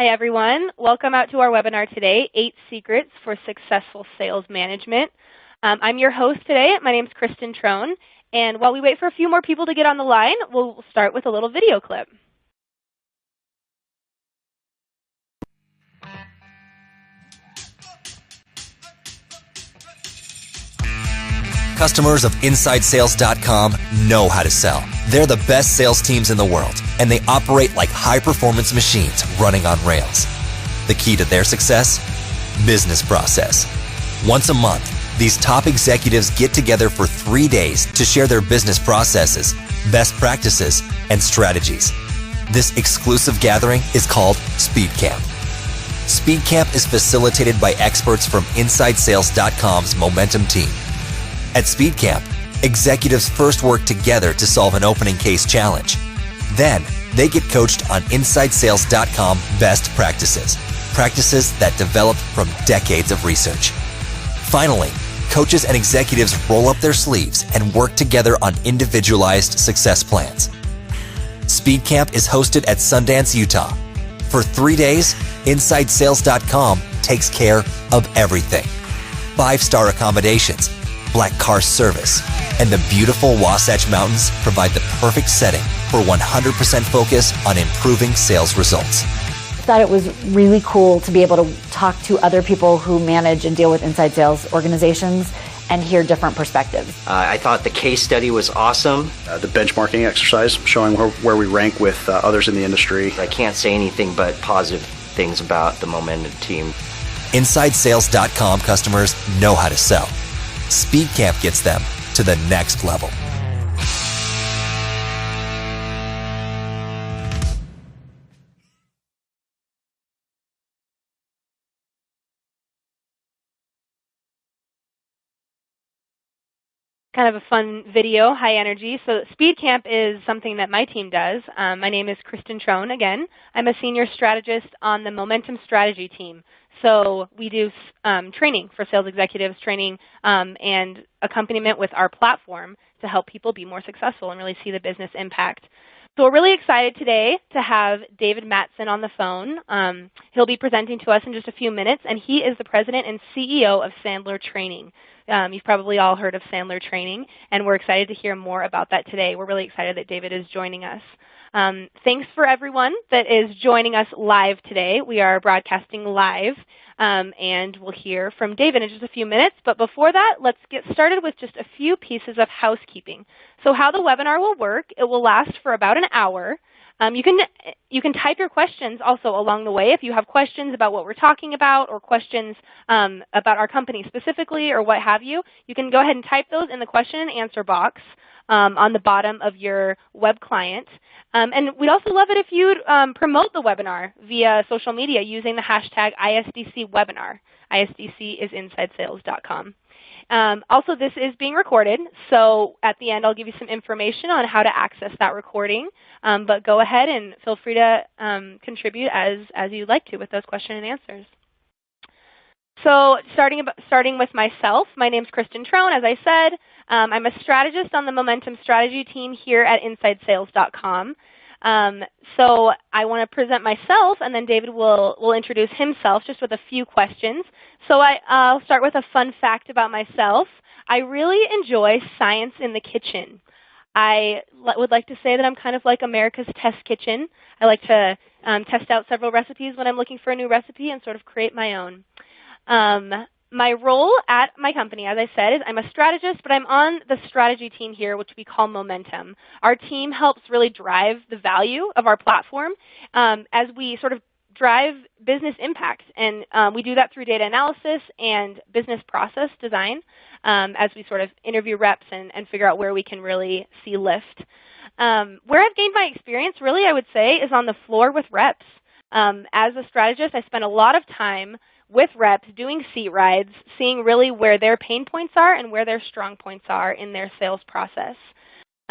Hi, everyone. Welcome out to our webinar today, 8 Secrets for Successful Sales Management. I'm your host today. My name is Kristen Trone. And while we wait for a few more people to get on the line, we'll start with a little video clip. Customers of InsideSales.com know how to sell. They're the best sales teams in the world, and they operate like high-performance machines running on rails. The key to their success? Business process. Once a month, these top executives get together for 3 days to share their business processes, best practices, and strategies. This exclusive gathering is called SpeedCamp. SpeedCamp is facilitated by experts from InsideSales.com's Momentum team. At SpeedCamp, executives first work together to solve an opening case challenge. Then, they get coached on InsideSales.com best practices, practices that developed from decades of research. Finally, coaches and executives roll up their sleeves and work together on individualized success plans. SpeedCamp is hosted at Sundance, Utah. For 3 days, InsideSales.com takes care of everything. 5-star accommodations, black car service, and the beautiful Wasatch Mountains provide the perfect setting for 100% focus on improving sales results. I thought it was really cool to be able to talk to other people who manage and deal with inside sales organizations and hear different perspectives. I thought the case study was awesome. The benchmarking exercise showing where we rank with others in the industry. I can't say anything but positive things about the Momentum team. InsideSales.com customers know how to sell. SpeedCamp gets them to the next level. Kind of a fun video, high energy. So SpeedCamp is something that my team does. My name is Kristen Trone again. I'm a senior strategist on the Momentum strategy team. So we do training for sales executives, training and accompaniment with our platform to help people be more successful and really see the business impact. So we're really excited today to have David Mattson on the phone. He'll be presenting to us in just a few minutes, and he is the president and CEO of Sandler Training. You've probably all heard of Sandler Training, and we're excited to hear more about that today. We're really excited that David is joining us. Thanks for everyone that is joining us live today. We are broadcasting live, and we'll hear from David in just a few minutes. But before that, let's get started with just a few pieces of housekeeping. So how the webinar will work, it will last for about an hour. You can type your questions also along the way. If you have questions about what we're talking about or questions about our company specifically or what have you, you can go ahead and type those in the question and answer box on the bottom of your web client. And we'd also love it if you'd promote the webinar via social media using the hashtag ISDCwebinar. ISDC is InsideSales.com. Also, this is being recorded, so at the end I'll give you some information on how to access that recording. But go ahead and feel free to contribute as you'd like to with those question and answers. So starting with myself, my name's Kristen Trone, as I said. I'm a strategist on the Momentum strategy team here at InsideSales.com. So I want to present myself, and then David will introduce himself just with a few questions. So I'll start with a fun fact about myself. I really enjoy science in the kitchen. I would like to say that I'm kind of like America's test kitchen. I like to test out several recipes when I'm looking for a new recipe and sort of create my own. My role at my company, as I said, is I'm a strategist, but I'm on the strategy team here, which we call Momentum. Our team helps really drive the value of our platform as we sort of drive business impact. And we do that through data analysis and business process design as we sort of interview reps and figure out where we can really see lift. Where I've gained my experience, really, I would say, is on the floor with reps. As a strategist, I spend a lot of time with reps doing seat rides, seeing really where their pain points are and where their strong points are in their sales process.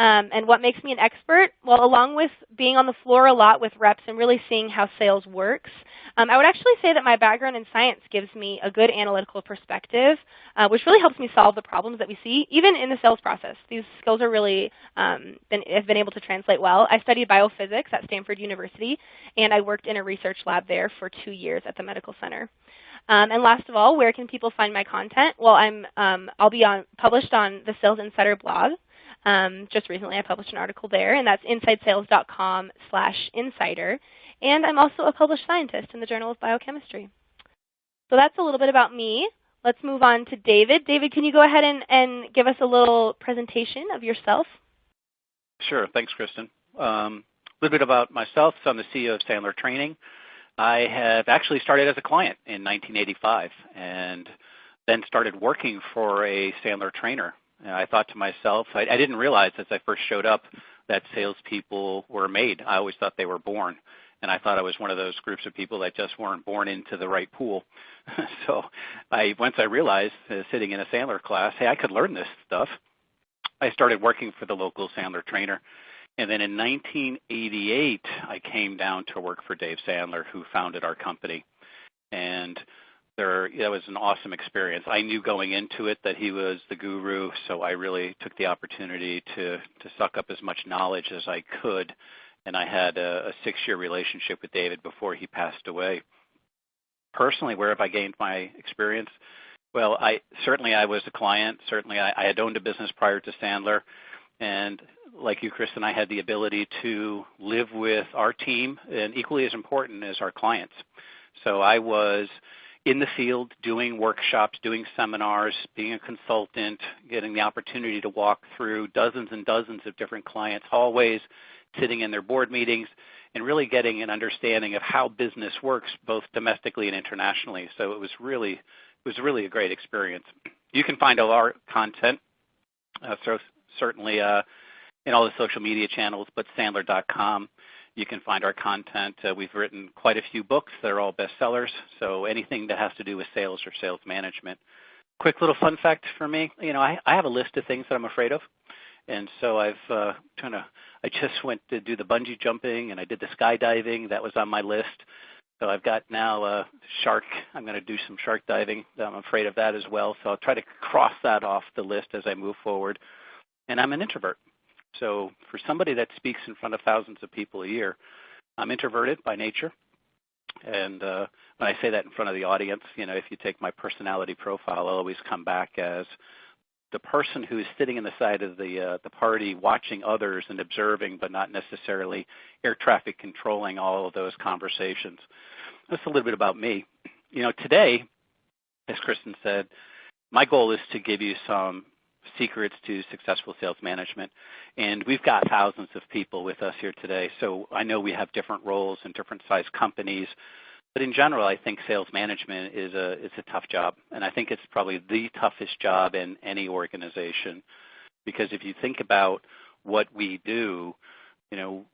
And what makes me an expert? Well, along with being on the floor a lot with reps and really seeing how sales works, I would actually say that my background in science gives me a good analytical perspective, which really helps me solve the problems that we see, even in the sales process. These skills are really have been able to translate well. I studied biophysics at Stanford University, and I worked in a research lab there for 2 years at the medical center. And last of all, where can people find my content? Well, I'll be published on the Sales Insider blog. Just recently I published an article there, and that's insidesales.com/insider. And I'm also a published scientist in the Journal of Biochemistry. So that's a little bit about me. Let's move on to David. David, can you go ahead and give us a little presentation of yourself? Sure. Thanks, Kristen. A little bit about myself. So I'm the CEO of Sandler Training. I have actually started as a client in 1985 and then started working for a Sandler trainer. And I thought to myself, I didn't realize as I first showed up that salespeople were made. I always thought they were born. And I thought I was one of those groups of people that just weren't born into the right pool. So once I realized, sitting in a Sandler class, hey, I could learn this stuff, I started working for the local Sandler trainer. And then in 1988, I came down to work for Dave Sandler, who founded our company. And that was an awesome experience. I knew going into it that he was the guru, so I really took the opportunity to suck up as much knowledge as I could. And I had a 6-year relationship with David before he passed away. Personally, where have I gained my experience? Well, I was a client. Certainly, I had owned a business prior to Sandler. And like you, Kristen, I had the ability to live with our team, and equally as important as our clients. So I was in the field doing workshops, doing seminars, being a consultant, getting the opportunity to walk through dozens and dozens of different clients' hallways, sitting in their board meetings, and really getting an understanding of how business works both domestically and internationally. So it was really a great experience. You can find all our content, certainly in all the social media channels, but Sandler.com. You can find our content. We've written quite a few books that are all bestsellers, so anything that has to do with sales or sales management. Quick little fun fact for me, I have a list of things that I'm afraid of. And so I just went to do the bungee jumping, and I did the skydiving. That was on my list. So I've got now shark. I'm going to do some shark diving. I'm afraid of that as well. So I'll try to cross that off the list as I move forward. And I'm an introvert. So for somebody that speaks in front of thousands of people a year, I'm introverted by nature. And when I say that in front of the audience, if you take my personality profile, I'll always come back as the person who is sitting in the side of the party watching others and observing, but not necessarily air traffic controlling all of those conversations. That's a little bit about me. Today, as Kristen said, my goal is to give you some secrets to successful sales management. And we've got thousands of people with us here today. So I know we have different roles in different size companies. But in general, I think sales management is a tough job. And I think it's probably the toughest job in any organization. Because if you think about what we do,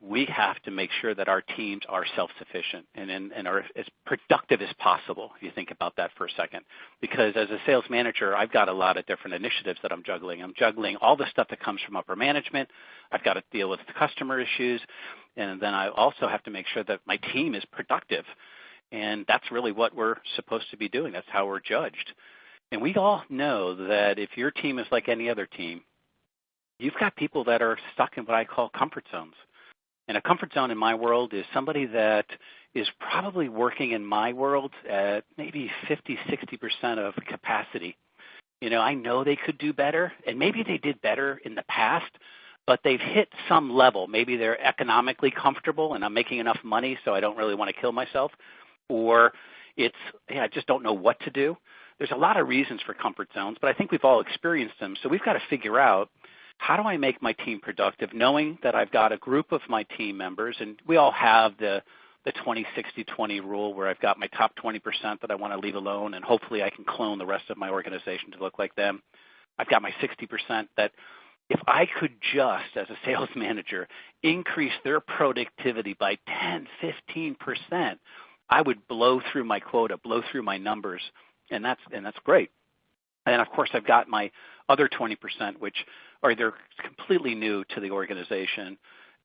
we have to make sure that our teams are self-sufficient and are as productive as possible, if you think about that for a second. Because as a sales manager, I've got a lot of different initiatives that I'm juggling. I'm juggling all the stuff that comes from upper management. I've got to deal with the customer issues. And then I also have to make sure that my team is productive. And that's really what we're supposed to be doing. That's how we're judged. And we all know that if your team is like any other team, you've got people that are stuck in what I call comfort zones. And a comfort zone in my world is somebody that is probably working in my world at maybe 50, 60% of capacity. I know they could do better, and maybe they did better in the past, but they've hit some level. Maybe they're economically comfortable and I'm making enough money so I don't really want to kill myself. Or I just don't know what to do. There's a lot of reasons for comfort zones, but I think we've all experienced them. So we've got to figure out, how do I make my team productive, knowing that I've got a group of my team members, and we all have the 20-60-20 rule where I've got my top 20% that I want to leave alone, and hopefully I can clone the rest of my organization to look like them. I've got my 60% that if I could just, as a sales manager, increase their productivity by 10, 15%, I would blow through my quota, blow through my numbers, and that's great. And, of course, I've got my other 20% which are either completely new to the organization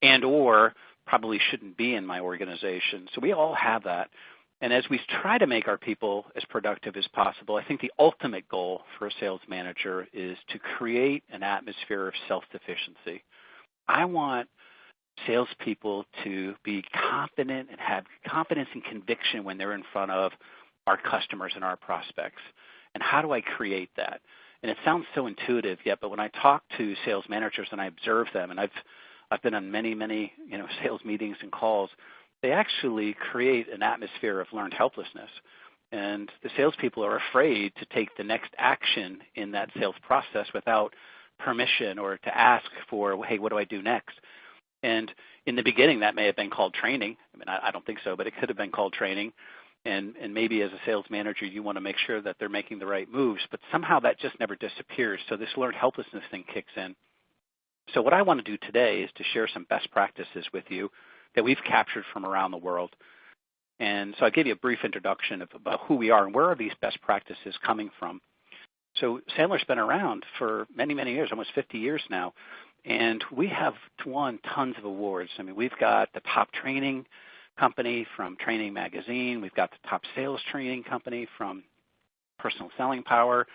and or probably shouldn't be in my organization. So we all have that. And as we try to make our people as productive as possible, I think the ultimate goal for a sales manager is to create an atmosphere of self-sufficiency. I want salespeople to be confident and have confidence and conviction when they're in front of our customers and our prospects. And how do I create that? And it sounds so intuitive yet, but when I talk to sales managers and I observe them, and I've been on many sales meetings and calls, they actually create an atmosphere of learned helplessness. And the salespeople are afraid to take the next action in that sales process without permission or to ask for, hey, what do I do next? And in the beginning, that may have been called training. I mean, I don't think so, but it could have been called training. And maybe as a sales manager, you want to make sure that they're making the right moves, but somehow that just never disappears. So this learned helplessness thing kicks in. So what I want to do today is to share some best practices with you that we've captured from around the world. And so I'll give you a brief introduction about who we are and where are these best practices coming from. So Sandler's been around for many years, almost 50 years now, and we have won tons of awards. I mean, we've got the top training company from Training Magazine. We've got the top sales training company from Personal Selling Power,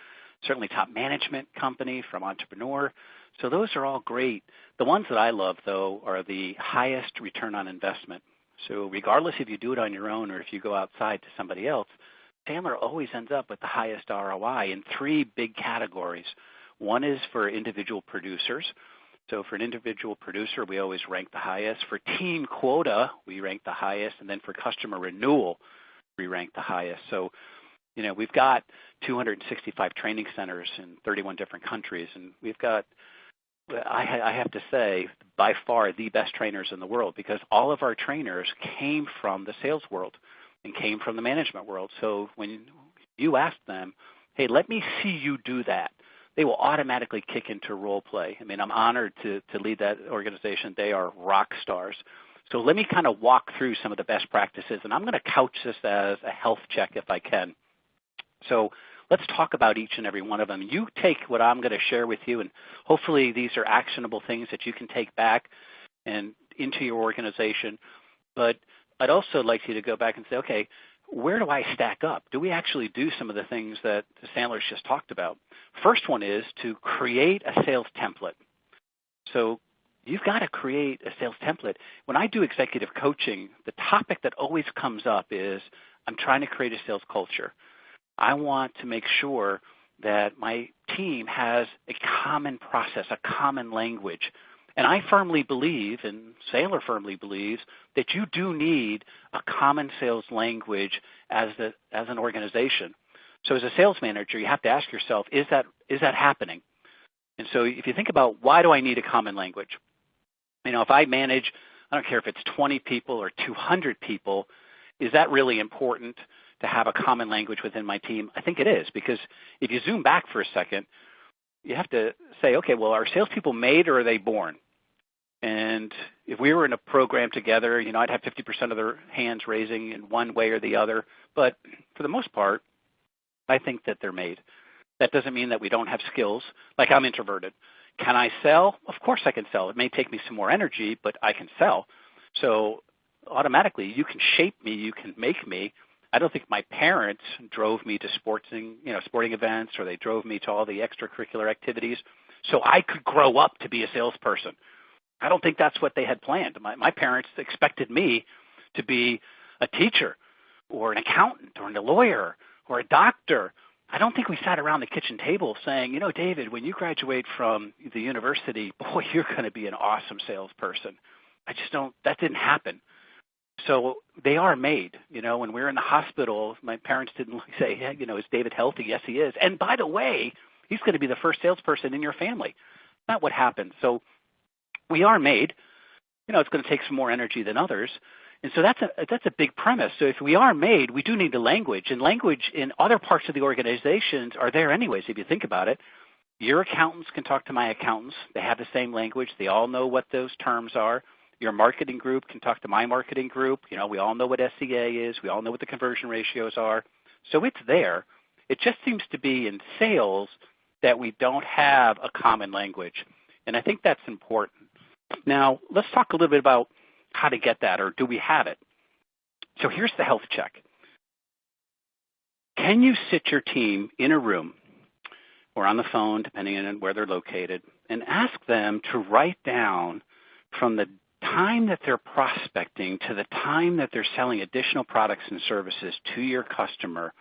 certainly top management company from Entrepreneur. So those are all great. The ones that I love, though, are the highest return on investment. So regardless if you do it on your own or if you go outside to somebody else, Sandler always ends up with the highest ROI in three big categories. One is for individual producers. So for an individual producer, we always rank the highest. For team quota, we rank the highest. And then for customer renewal, we rank the highest. So, we've got 265 training centers in 31 different countries. And we've got, I have to say, by far the best trainers in the world because all of our trainers came from the sales world and came from the management world. So when you ask them, hey, let me see you do that, they will automatically kick into role play. I mean, I'm honored to lead that organization. They are rock stars. So let me kind of walk through some of the best practices, and I'm going to couch this as a health check if I can. So let's talk about each and every one of them. You take what I'm going to share with you, and hopefully these are actionable things that you can take back and into your organization. But I'd also like you to go back and say, okay, where do I stack up? Do we actually do some of the things that the Sandlers just talked about? First one is to create a sales template. So you've got to create a sales template. When I do executive coaching, the topic that always comes up is I'm trying to create a sales culture. I want to make sure that my team has a common process, a common language. And I firmly believe, and Sandler firmly believes, that you do need a common sales language as an organization. So as a sales manager, you have to ask yourself, is that happening? And so if you think about why do I need a common language? If I manage, I don't care if it's 20 people or 200 people, is that really important to have a common language within my team? I think it is, because if you zoom back for a second, you have to say, okay, well, are salespeople made or are they born? And if we were in a program together, I'd have 50% of their hands raising in one way or the other. But for the most part, I think that they're made. That doesn't mean that we don't have skills. Like I'm introverted. Can I sell? Of course I can sell. It may take me some more energy, but I can sell. So automatically, you can shape me, you can make me. I don't think my parents drove me to sporting events, or they drove me to all the extracurricular activities so I could grow up to be a salesperson. I don't think that's what they had planned. My parents expected me to be a teacher or an accountant or a lawyer or a doctor. I don't think we sat around the kitchen table saying, David, when you graduate from the university, boy, you're going to be an awesome salesperson. That didn't happen. So they are made. When we were in the hospital, my parents didn't say, hey, is David healthy? Yes, he is. And by the way, he's going to be the first salesperson in your family. Not what happened. So we are made. It's going to take some more energy than others. And so that's a big premise. So if we are made, we do need the language. And language in other parts of the organizations are there anyways, if you think about it. Your accountants can talk to my accountants. They have the same language. They all know what those terms are. Your marketing group can talk to my marketing group. We all know what SCA is. We all know what the conversion ratios are. So it's there. It just seems to be in sales, that we don't have a common language. And I think that's important. Now, let's talk a little bit about how to get that, or do we have it? So here's the health check. Can you sit your team in a room or on the phone, depending on where they're located, and ask them to write down from the time that they're prospecting to the time that they're selling additional products and services to your customer,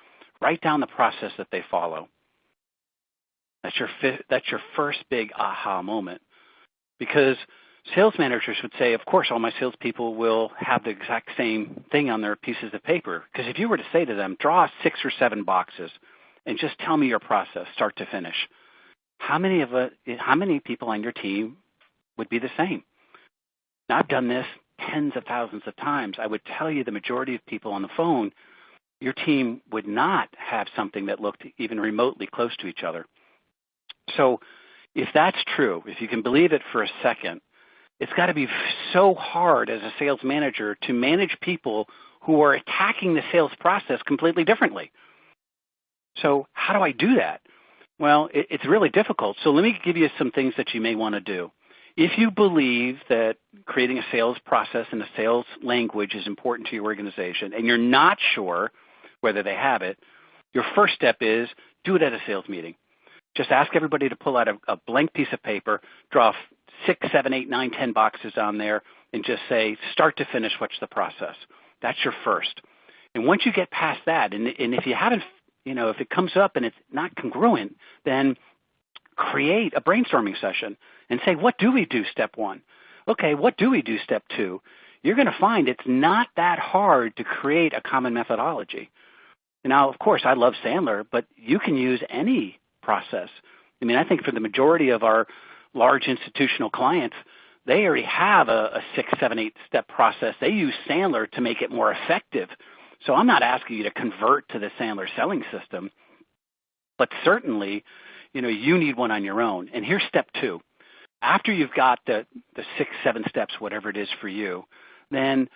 write down the process that they follow. That's your first big aha moment. Because sales managers would say, of course, all my salespeople will have the exact same thing on their pieces of paper. Because if you were to say to them, draw 6 or 7 boxes and just tell me your process, start to finish, how many people on your team would be the same? Now, I've done this tens of thousands of times. I would tell you the majority of people on the phone, your team would not have something that looked even remotely close to each other. So if that's true, if you can believe it for a second, it's got to be so hard as a sales manager to manage people who are attacking the sales process completely differently. So how do I do that? Well, it's really difficult. So let me give you some things that you may want to do. If you believe that creating a sales process and a sales language is important to your organization and you're not sure whether they have it, your first step is do it at a sales meeting. Just ask everybody to pull out a blank piece of paper, draw 6, 7, 8, 9, 10 boxes on there, and just say, start to finish, what's the process? That's your first. And once you get past that, and if you haven't, if it comes up and it's not congruent, then create a brainstorming session and say, what do we do step 1? Okay, what do we do step 2? You're going to find it's not that hard to create a common methodology. Now, of course, I love Sandler, but you can use any process. I mean, I think for the majority of our large institutional clients, they already have a 6, 7, 8 step process. They use Sandler to make it more effective. So I'm not asking you to convert to the Sandler selling system, but certainly, you need one on your own. And here's step 2. After you've got the 6, 7 steps, whatever it is for you, then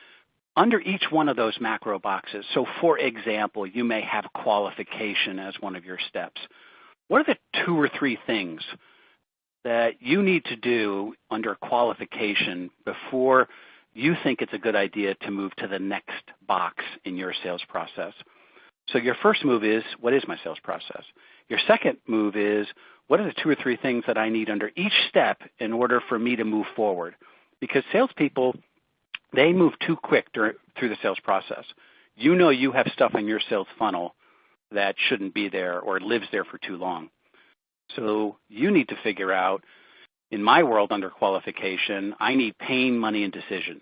under each one of those macro boxes, so for example, you may have qualification as one of your steps. What are the 2 or 3 things that you need to do under qualification before you think it's a good idea to move to the next box in your sales process? So your first move is, what is my sales process? Your second move is, what are the 2 or 3 things that I need under each step in order for me to move forward? Because salespeople, they move too quick through the sales process. You have stuff in your sales funnel that shouldn't be there or lives there for too long. So you need to figure out, in my world under qualification, I need pain, money, and decision.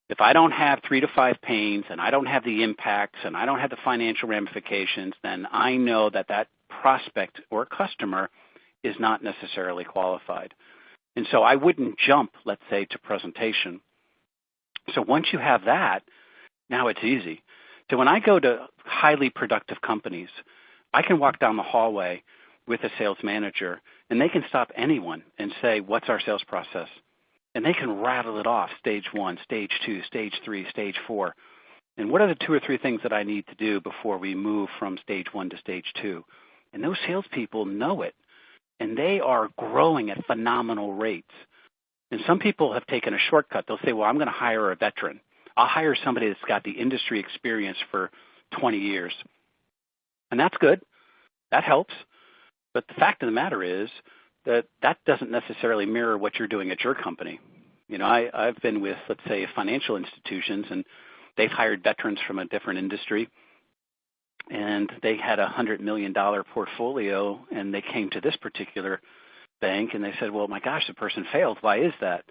If I don't have 3 to 5 pains and I don't have the impacts and I don't have the financial ramifications, then I know that prospect or customer is not necessarily qualified. And so I wouldn't jump, let's say, to presentation. So once you have that, now it's easy. So when I go to highly productive companies, I can walk down the hallway with a sales manager, and they can stop anyone and say, what's our sales process? And they can rattle it off, stage 1, stage 2, stage 3, stage 4. And what are the 2 or 3 things that I need to do before we move from stage 1 to stage 2? And those salespeople know it, and they are growing at phenomenal rates. And some people have taken a shortcut. They'll say, well, I'm going to hire a veteran. I'll hire somebody that's got the industry experience for 20 years. And that's good. That helps. But the fact of the matter is that doesn't necessarily mirror what you're doing at your company. I've been with, let's say, financial institutions, and they've hired veterans from a different industry, and they had a $100 million portfolio, and they came to this particular bank, and they said, well, my gosh, the person failed. Why is that?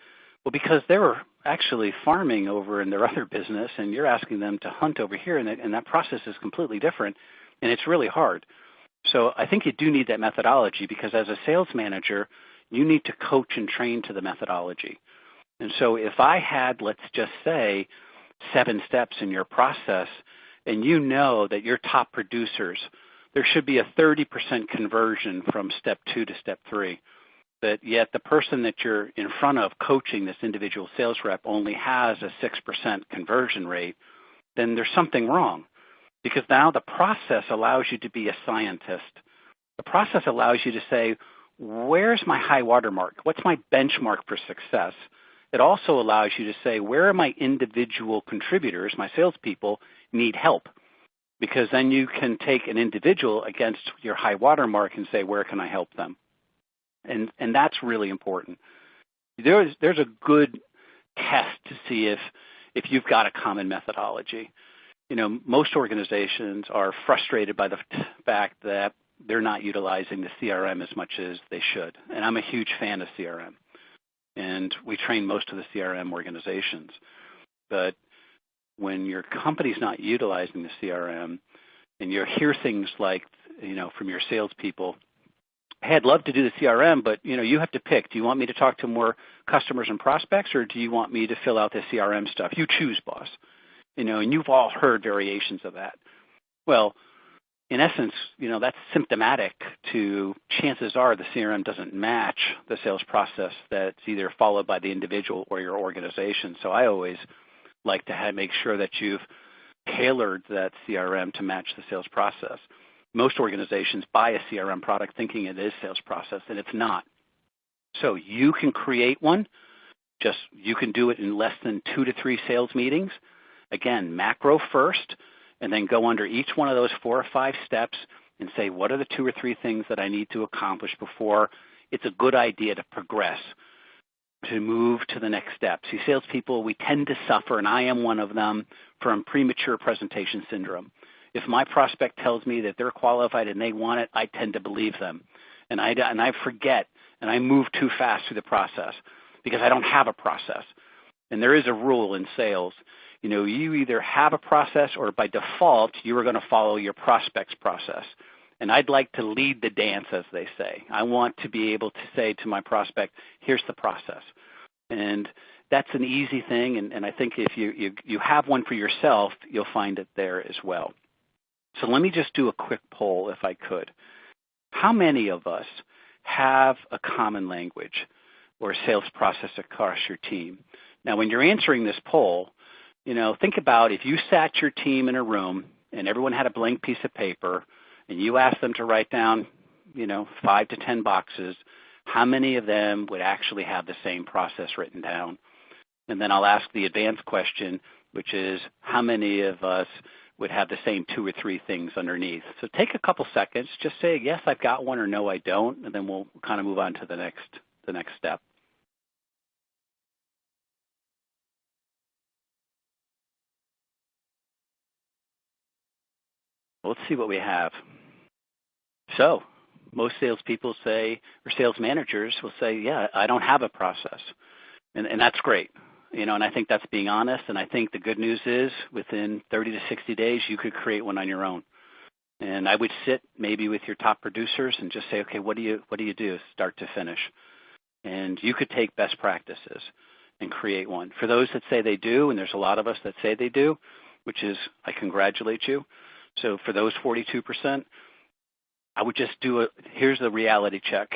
Well, because they were actually farming over in their other business, and you're asking them to hunt over here, and that process is completely different, and it's really hard. So I think you do need that methodology, because as a sales manager, you need to coach and train to the methodology. And so if I had, let's just say, 7 steps in your process, and you know that your top producers, there should be a 30% conversion from step 2 to step 3. But yet the person that you're in front of coaching, this individual sales rep, only has a 6% conversion rate, then there's something wrong. Because now the process allows you to be a scientist. The process allows you to say, where's my high water mark? What's my benchmark for success? It also allows you to say, where are my individual contributors, my salespeople, need help? Because then you can take an individual against your high water mark and say, where can I help them? And that's really important. There's a good test to see if you've got a common methodology. Most organizations are frustrated by the fact that they're not utilizing the CRM as much as they should. And I'm a huge fan of CRM. And we train most of the CRM organizations. But when your company's not utilizing the CRM and you hear things like, from your salespeople, hey, I'd love to do the CRM, but, you have to pick. Do you want me to talk to more customers and prospects, or do you want me to fill out the CRM stuff? You choose, boss. And you've all heard variations of that. Well, in essence, that's symptomatic to chances are the CRM doesn't match the sales process that's either followed by the individual or your organization. So I always like to make sure that you've tailored that CRM to match the sales process. Most organizations buy a CRM product thinking it is sales process, and it's not. So you can create one. You can do it in less than 2 to 3 sales meetings. Again, macro first, and then go under each one of those 4 or 5 steps and say, what are the 2 or 3 things that I need to accomplish before it's a good idea to progress, to move to the next step. See, salespeople, we tend to suffer, and I am one of them, from premature presentation syndrome. If my prospect tells me that they're qualified and they want it, I tend to believe them. And I forget, and I move too fast through the process because I don't have a process. And there is a rule in sales. You either have a process or by default, you are going to follow your prospect's process. And I'd like to lead the dance, as they say. I want to be able to say to my prospect, here's the process. And that's an easy thing, and I think if you have one for yourself, you'll find it there as well. So let me just do a quick poll, if I could. How many of us have a common language or sales process across your team? Now, when you're answering this poll, think about if you sat your team in a room and everyone had a blank piece of paper and you asked them to write down, 5 to 10 boxes, how many of them would actually have the same process written down? And then I'll ask the advanced question, which is how many of us would have the same 2 or 3 things underneath? So take a couple seconds, just say, yes, I've got one, or no, I don't, and then we'll kind of move on to the next step. Let's see what we have. So most salespeople say, or sales managers will say, yeah, I don't have a process. And that's great. And I think that's being honest. And I think the good news is within 30 to 60 days, you could create one on your own. And I would sit maybe with your top producers and just say, okay, what do you do start to finish? And you could take best practices and create one. For those that say they do, and there's a lot of us that say they do, which is I congratulate you. So for those 42%, I would just here's the reality check.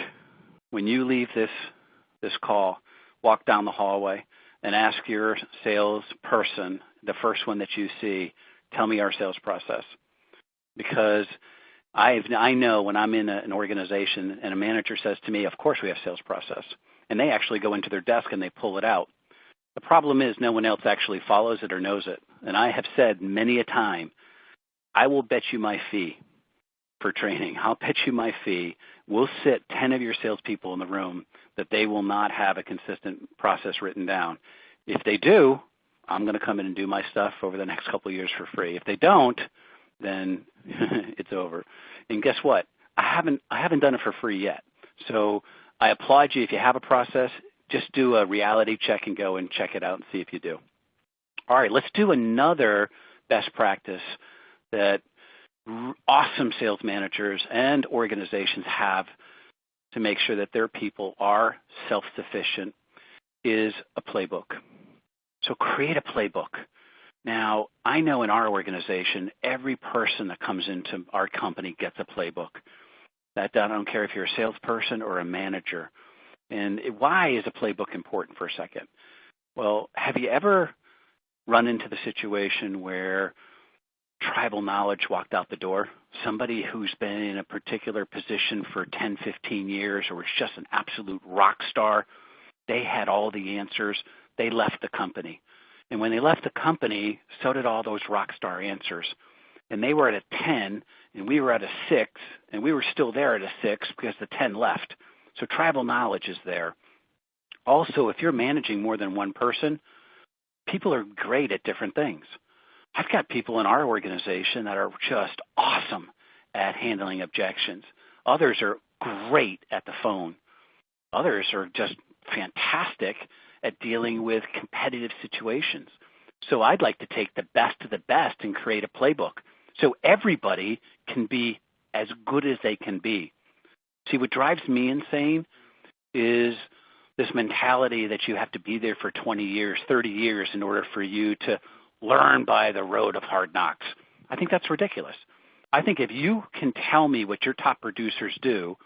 When you leave this call, walk down the hallway and ask your salesperson, the first one that you see, tell me our sales process. Because I know when I'm in an organization and a manager says to me, of course we have sales process. And they actually go into their desk and they pull it out. The problem is no one else actually follows it or knows it. And I have said many a time, I will bet you my fee for training. I'll bet you my fee. We'll sit 10 of your salespeople in the room that they will not have a consistent process written down. If they do, I'm going to come in and do my stuff over the next couple of years for free. If they don't, then it's over. And guess what? I haven't done it for free yet. So I applaud you if you have a process. Just do a reality check and go and check it out and see if you do. All right, let's do another best practice that awesome sales managers and organizations have to make sure that their people are self-sufficient is a playbook. So create a playbook. Now, I know in our organization, every person that comes into our company gets a playbook. I don't care if you're a salesperson or a manager. And why is a playbook important for a second? Well, have you ever run into the situation where tribal knowledge walked out the door. Somebody who's been in a particular position for 10, 15 years or was just an absolute rock star, they had all the answers. They left the company. And when they left the company, so did all those rock star answers. And they were at a 10, and we were at a 6, and we were still there at a 6 because the 10 left. So tribal knowledge is there. Also, if you're managing more than one person, people are great at different things. I've got people in our organization that are just awesome at handling objections. Others are great at the phone. Others are just fantastic at dealing with competitive situations. So I'd like to take the best of the best and create a playbook so everybody can be as good as they can be. See, what drives me insane is this mentality that you have to be there for 20 years, 30 years in order for you to learn by the road of hard knocks. I think that's ridiculous. I think if you can tell me what your top producers do,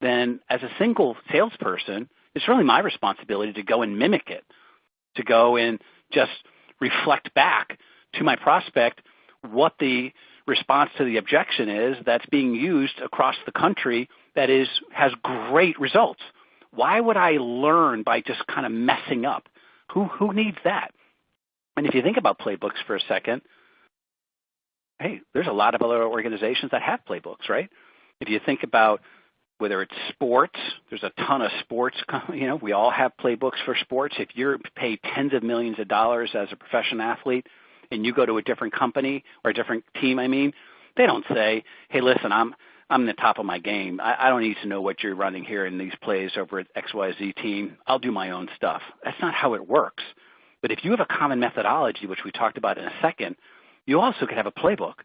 then as a single salesperson, it's really my responsibility to go and mimic it, to go and just reflect back to my prospect what the response to the objection is that's being used across the country that has great results. Why would I learn by just kind of messing up? Who needs that? And if you think about playbooks for a second, hey, there's a lot of other organizations that have playbooks, right? If you think about whether it's sports, there's a ton of sports. We all have playbooks for sports. If you're paid tens of millions of dollars as a professional athlete and you go to a different company or a different team, they don't say, hey, listen, I'm the top of my game. I don't need to know what you're running here in these plays over at XYZ team. I'll do my own stuff. That's not how it works. But if you have a common methodology, which we talked about in a second, you also could have a playbook.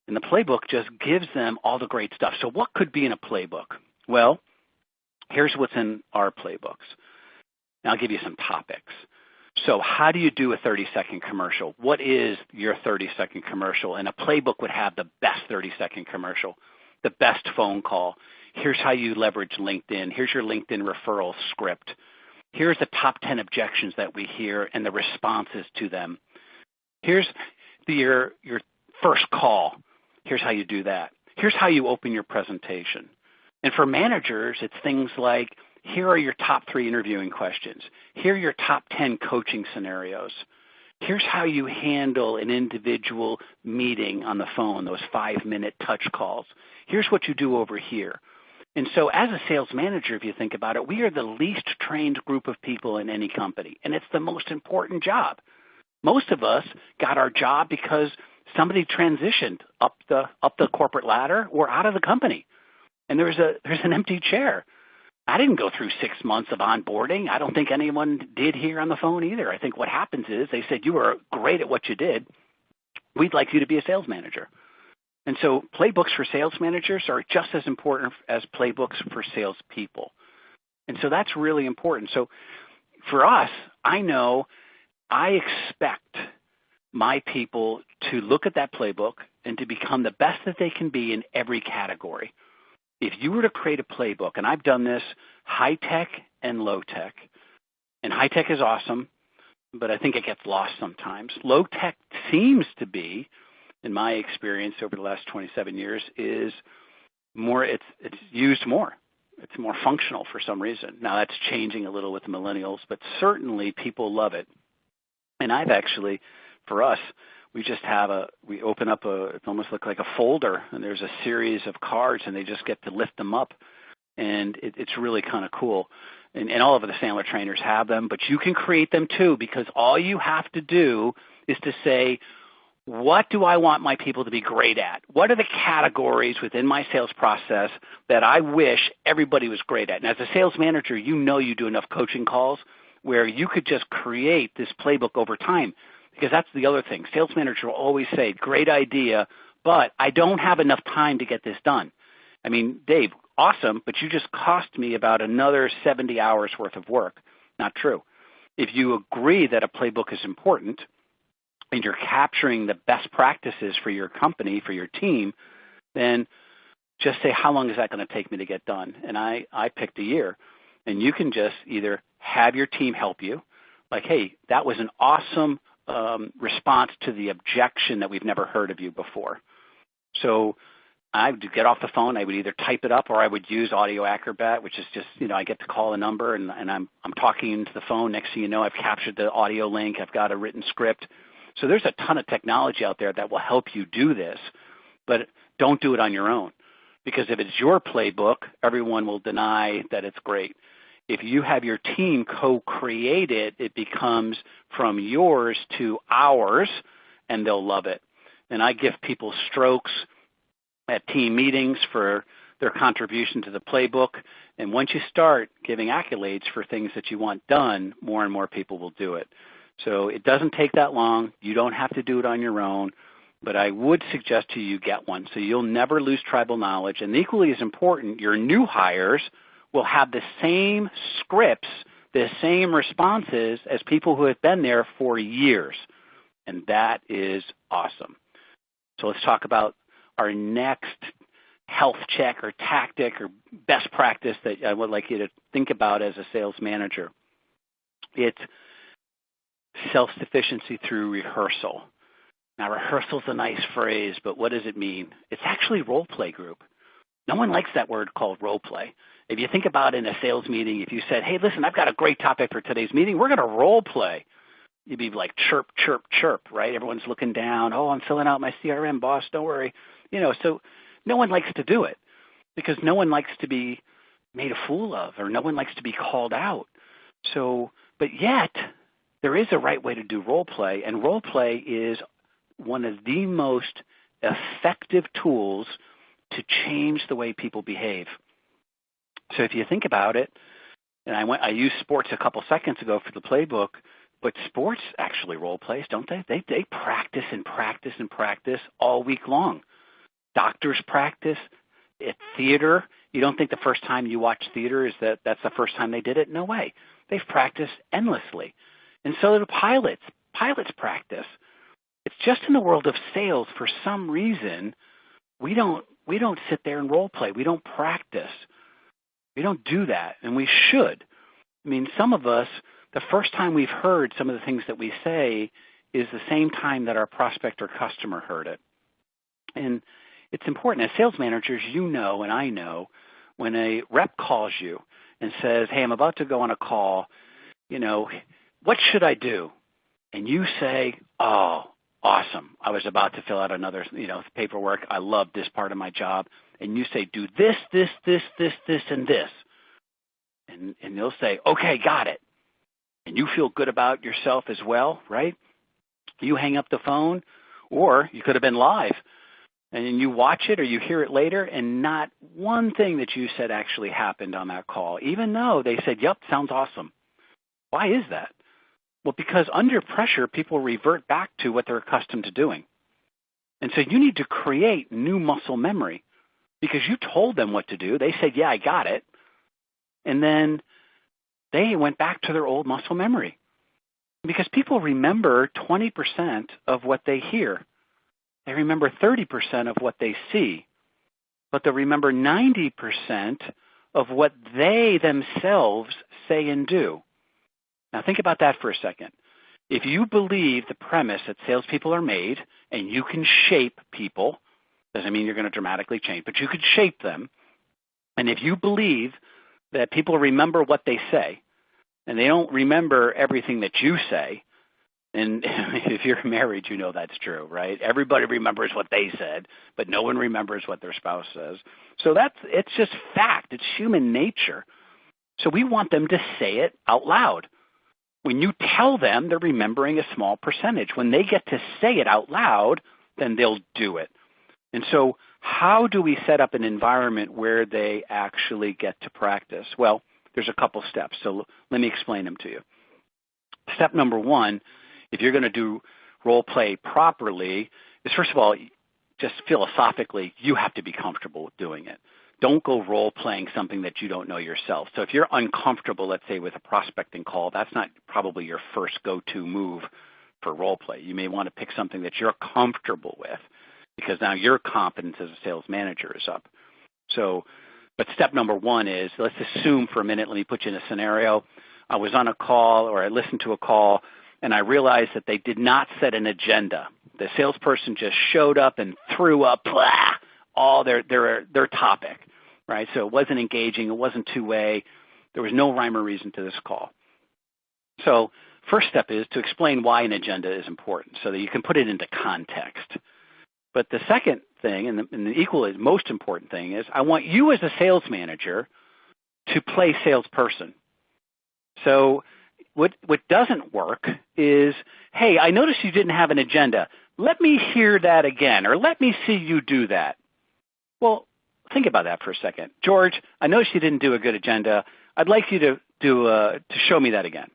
And the playbook just gives them all the great stuff. So what could be in a playbook? Well, here's what's in our playbooks. And I'll give you some topics. So how do you do a 30-second commercial? What is your 30-second commercial? And a playbook would have the best 30-second commercial, the best phone call. Here's how you leverage LinkedIn. Here's your LinkedIn referral script. Here's the top 10 objections that we hear and the responses to them. Here's your first call. Here's how you do that. Here's how you open your presentation. And for managers, it's things like, here are your top 3 interviewing questions. Here are your top 10 coaching scenarios. Here's how you handle an individual meeting on the phone, those 5-minute touch calls. Here's what you do over here. And so as a sales manager, if you think about it, we are the least trained group of people in any company, and it's the most important job. Most of us got our job because somebody transitioned up the corporate ladder or out of the company, and there's an empty chair. I didn't go through 6 months of onboarding. I don't think anyone did here on the phone either. I think what happens is they said, you were great at what you did. We'd like you to be a sales manager. And so playbooks for sales managers are just as important as playbooks for salespeople. And so that's really important. So for us, I know I expect my people to look at that playbook and to become the best that they can be in every category. If you were to create a playbook, and I've done this high-tech and low-tech, and high-tech is awesome, but I think it gets lost sometimes. Low-tech seems to be, in my experience over the last 27 years, is more, it's used more. It's more functional for some reason. Now, that's changing a little with the millennials, but certainly people love it. And I've actually, for us, we open up it almost look like a folder, and there's a series of cards, and they just get to lift them up, and it's really kind of cool. And all of the Sandler trainers have them, but you can create them too, because all you have to do is to say, what do I want my people to be great at? What are the categories within my sales process that I wish everybody was great at? And as a sales manager, you do enough coaching calls where you could just create this playbook over time. Because that's the other thing. Sales manager will always say, great idea, but I don't have enough time to get this done. Dave, awesome, but you just cost me about another 70 hours worth of work. Not true. If you agree that a playbook is important and you're capturing the best practices for your company, for your team, then just say, how long is that going to take me to get done? And I picked a year. And you can just either have your team help you, like, hey, that was an awesome response to the objection that we've never heard of you before. So I would get off the phone. I would either type it up or I would use Audio Acrobat, which is just, I get to call a number and I'm talking into the phone. Next thing you know, I've captured the audio link. I've got a written script. So there's a ton of technology out there that will help you do this, but don't do it on your own, because if it's your playbook, everyone will deny that it's great. If you have your team co-create it, it becomes from yours to ours, and they'll love it. And I give people strokes at team meetings for their contribution to the playbook. And once you start giving accolades for things that you want done, more and more people will do it. So it doesn't take that long. You don't have to do it on your own. But I would suggest to you get one so you'll never lose tribal knowledge. And equally as important, your new hires will have the same scripts, the same responses as people who have been there for years. And that is awesome. So let's talk about our next health check or tactic or best practice that I would like you to think about as a sales manager. It's self-sufficiency through rehearsal. Now, rehearsal is a nice phrase, but what does it mean? It's actually role play group. No one likes that word called role play. If you think about it in a sales meeting, if you said, hey, listen, I've got a great topic for today's meeting, we're going to role play. You'd be like chirp, chirp, chirp, right? Everyone's looking down. Oh, I'm filling out my CRM, boss, don't worry. So no one likes to do it because no one likes to be made a fool of or no one likes to be called out. So, but yet there is a right way to do role play, and role play is one of the most effective tools to change the way people behave. So if you think about it, and I used sports a couple seconds ago for the playbook, but sports actually role plays, don't they? They practice and practice and practice all week long. Doctors practice. At theater, you don't think the first time you watch theater is that's the first time they did it? No way. They've practiced endlessly. And so do pilots. Pilots practice. It's just in the world of sales, for some reason, we don't sit there and role play. We don't practice. We don't do that, and we should. I mean, some of us, the first time we've heard some of the things that we say is the same time that our prospect or customer heard it. And it's important. As sales managers, you know and I know when a rep calls you and says, hey, I'm about to go on a call, what should I do? And you say, oh, awesome. I was about to fill out another, paperwork. I love this part of my job. And you say, do this, this, this, this, this, and this. And they'll say, okay, got it. And you feel good about yourself as well, right? You hang up the phone, or you could have been live. And you watch it or you hear it later, and not one thing that you said actually happened on that call, even though they said, yep, sounds awesome. Why is that? Well, because under pressure, people revert back to what they're accustomed to doing. And so you need to create new muscle memory because you told them what to do. They said, yeah, I got it. And then they went back to their old muscle memory because people remember 20% of what they hear. They remember 30% of what they see, but they remember 90% of what they themselves say and do. Now think about that for a second. If you believe the premise that salespeople are made and you can shape people, doesn't mean you're going to dramatically change, but you could shape them. And if you believe that people remember what they say and they don't remember everything that you say, and if you're married, you know that's true, right? Everybody remembers what they said, but no one remembers what their spouse says. So it's just fact. It's human nature. So we want them to say it out loud. When you tell them, they're remembering a small percentage. When they get to say it out loud, then they'll do it. And so how do we set up an environment where they actually get to practice? Well, there's a couple steps, so let me explain them to you. Step number one, if you're going to do role play properly, is first of all, just philosophically, you have to be comfortable with doing it. Don't go role playing something that you don't know yourself. So if you're uncomfortable, let's say with a prospecting call, that's not probably your first go-to move for role play. You may want to pick something that you're comfortable with because now your competence as a sales manager is up. So, but step number one is, let's assume for a minute, let me put you in a scenario. I was on a call or I listened to a call and I realized that they did not set an agenda. The salesperson just showed up and threw up all their topic, right? So it wasn't engaging. It wasn't two-way. There was no rhyme or reason to this call. So first step is to explain why an agenda is important so that you can put it into context. But the second thing, and the equally most important thing, is I want you as a sales manager to play salesperson. So what doesn't work is, hey, I noticed you didn't have an agenda. Let me hear that again, or let me see you do that. Well, think about that for a second. George, I noticed you didn't do a good agenda. I'd like you to show me that again.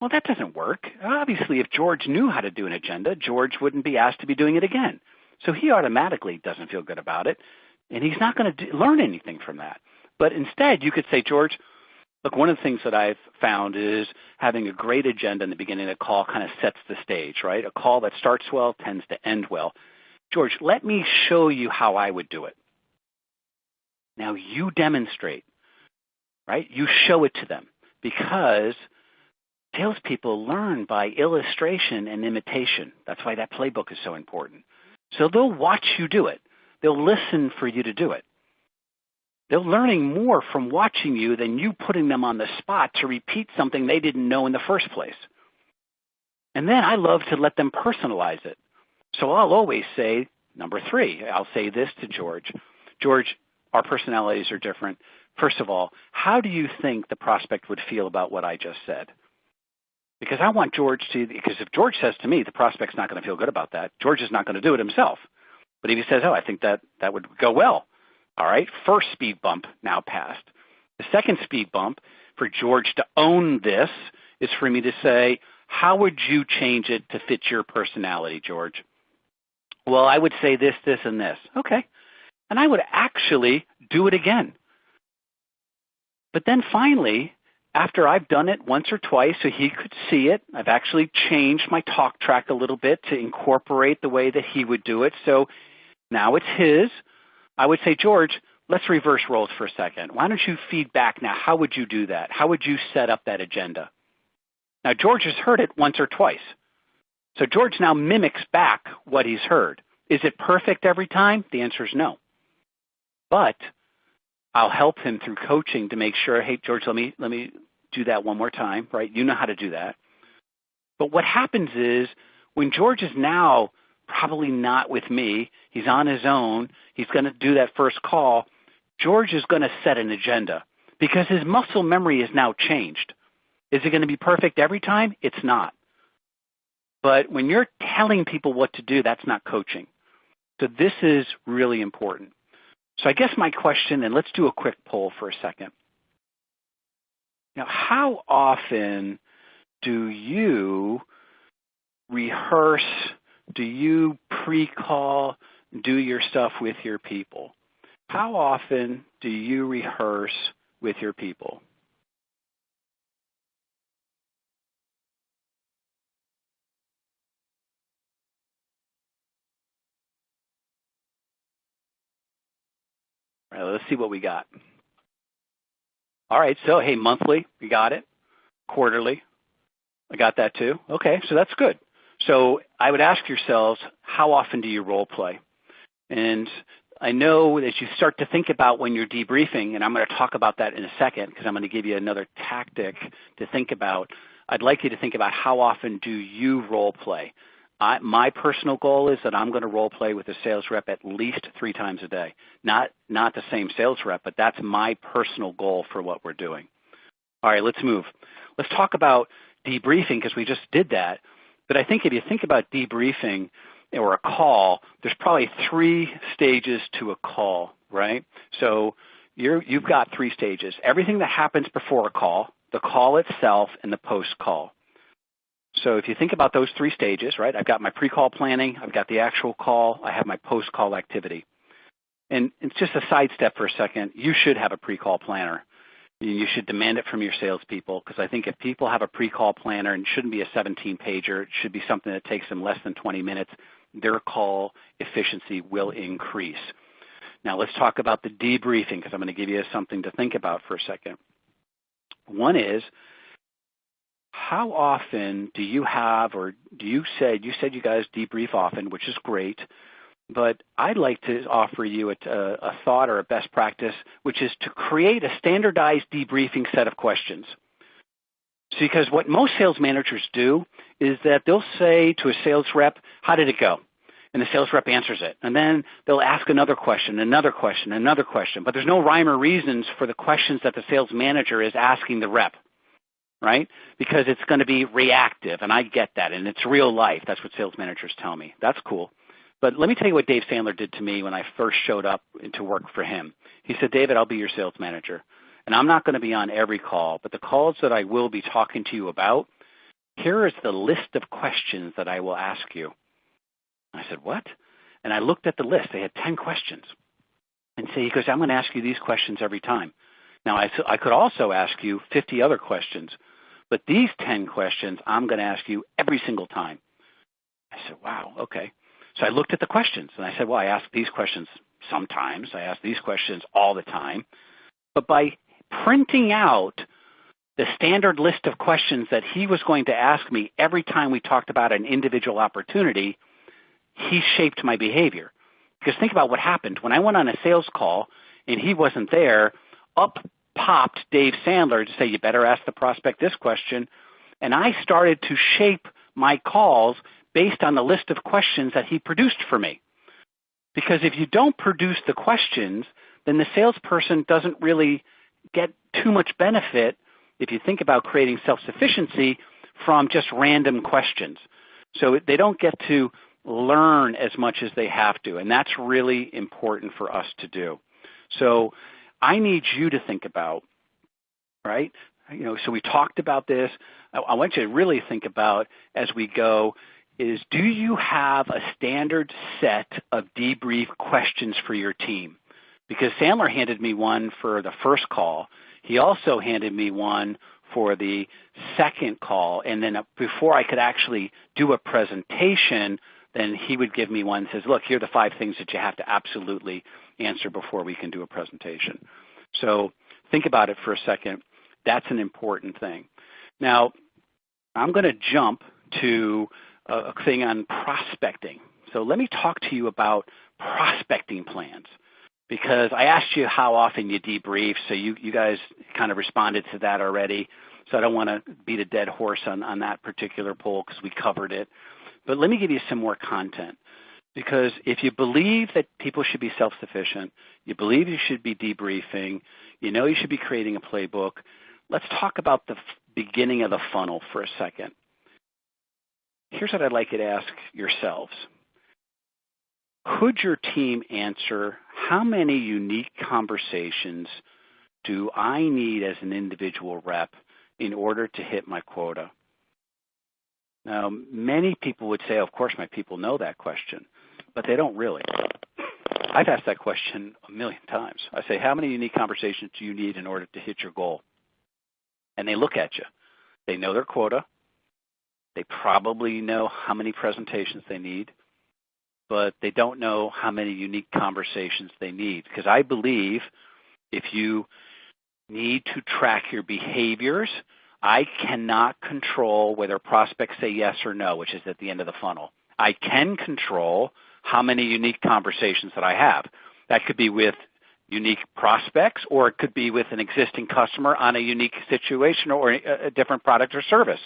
Well, that doesn't work. Obviously, if George knew how to do an agenda, George wouldn't be asked to be doing it again. So he automatically doesn't feel good about it, and he's not going to learn anything from that. But instead, you could say, George, look, one of the things that I've found is having a great agenda in the beginning of the call kind of sets the stage, right? A call that starts well tends to end well. George, let me show you how I would do it. Now you demonstrate, right? You show it to them because salespeople learn by illustration and imitation. That's why that playbook is so important. So they'll watch you do it. They'll listen for you to do it. They're learning more from watching you than you putting them on the spot to repeat something they didn't know in the first place. And then I love to let them personalize it. So I'll always say, number 3, I'll say this to George. George, our personalities are different. First of all, how do you think the prospect would feel about what I just said? Because I want George to, because if George says to me, the prospect's not going to feel good about that, George is not going to do it himself. But if he says, oh, I think that would go well. All right, first speed bump now passed. The second speed bump for George to own this is for me to say, how would you change it to fit your personality, George? Well, I would say this, this, and this. Okay. And I would actually do it again. But then finally, after I've done it once or twice so he could see it, I've actually changed my talk track a little bit to incorporate the way that he would do it. So now it's his. I would say, George, let's reverse roles for a second. Why don't you feed back now? How would you do that? How would you set up that agenda? Now, George has heard it once or twice. So George now mimics back what he's heard. Is it perfect every time? The answer is no. But I'll help him through coaching to make sure, hey, George, let me do that one more time, right? You know how to do that. But what happens is when George is now probably not with me, he's on his own, he's going to do that first call, George is going to set an agenda because his muscle memory is now changed. Is it going to be perfect every time? It's not. But when you're telling people what to do, that's not coaching. So this is really important. So I guess my question, and let's do a quick poll for a second. Now, how often do you rehearse, do you pre-call, do your stuff with your people? How often do you rehearse with your people? All right, let's see what we got. All right, so hey, monthly, we got it. Quarterly, I got that too. Okay, so that's good. So I would ask yourselves, how often do you role play? And I know that you start to think about when you're debriefing, and I'm going to talk about that in a second because I'm going to give you another tactic to think about. I'd like you to think about how often do you role play. My personal goal is that I'm going to role play with a sales rep at least 3 times a day. Not the same sales rep, but that's my personal goal for what we're doing. All right, let's move. Let's talk about debriefing because we just did that. But I think if you think about debriefing or a call, there's probably 3 stages to a call, right? So you've got 3 stages. Everything that happens before a call, the call itself, and the post-call. So if you think about those 3 stages, right, I've got my pre-call planning, I've got the actual call, I have my post-call activity. And it's just a sidestep for a second. You should have a pre-call planner. You should demand it from your salespeople because I think if people have a pre-call planner, and it shouldn't be a 17-pager, it should be something that takes them less than 20 minutes, their call efficiency will increase. Now let's talk about the debriefing because I'm going to give you something to think about for a second. One is, how often do you have, or do you said you guys debrief often, which is great, but I'd like to offer you a thought or a best practice, which is to create a standardized debriefing set of questions. So because what most sales managers do is that they'll say to a sales rep, how did it go? And the sales rep answers it. And then they'll ask another question, another question, another question. But there's no rhyme or reasons for the questions that the sales manager is asking the rep, right? Because it's going to be reactive, and I get that, and it's real life. That's what sales managers tell me. That's cool. But let me tell you what Dave Sandler did to me when I first showed up to work for him. He said, David, I'll be your sales manager. And I'm not going to be on every call, but the calls that I will be talking to you about, here is the list of questions that I will ask you. I said, what? And I looked at the list. They had 10 questions. And he goes, I'm going to ask you these questions every time. Now, I could also ask you 50 other questions, but these 10 questions I'm going to ask you every single time. I said, wow, okay. So I looked at the questions, and I said, well, I ask these questions sometimes. I ask these questions all the time. But by printing out the standard list of questions that he was going to ask me every time we talked about an individual opportunity, he shaped my behavior. Because think about what happened. When I went on a sales call and he wasn't there, up popped Dave Sandler to say, you better ask the prospect this question. And I started to shape my calls based on the list of questions that he produced for me. Because if you don't produce the questions, then the salesperson doesn't really get too much benefit, if you think about creating self-sufficiency, from just random questions. So they don't get to learn as much as they have to, and that's really important for us to do. So I need you to think about, right? So we talked about this. I want you to really think about as we go is, do you have a standard set of debrief questions for your team? Because Sandler handed me one for the first call. He also handed me one for the second call. And then before I could actually do a presentation, then he would give me one and says, look, here are the 5 things that you have to absolutely answer before we can do a presentation. So think about it for a second. That's an important thing. Now, I'm going to jump to a thing on prospecting. So let me talk to you about prospecting plans, because I asked you how often you debrief, so you guys kind of responded to that already. So I don't want to beat a dead horse on that particular poll because we covered it. But let me give you some more content, because if you believe that people should be self-sufficient, you believe you should be debriefing, you know you should be creating a playbook, let's talk about the beginning of the funnel for a second. Here's what I'd like you to ask yourselves. Could your team answer how many unique conversations do I need as an individual rep in order to hit my quota? Now, many people would say, of course, my people know that question, but they don't really. I've asked that question a million times. I say, how many unique conversations do you need in order to hit your goal? And they look at you. They know their quota. They probably know how many presentations they need, but they don't know how many unique conversations they need. Because I believe if you need to track your behaviors, I cannot control whether prospects say yes or no, which is at the end of the funnel. I can control how many unique conversations that I have. That could be with unique prospects, or it could be with an existing customer on a unique situation or a different product or service.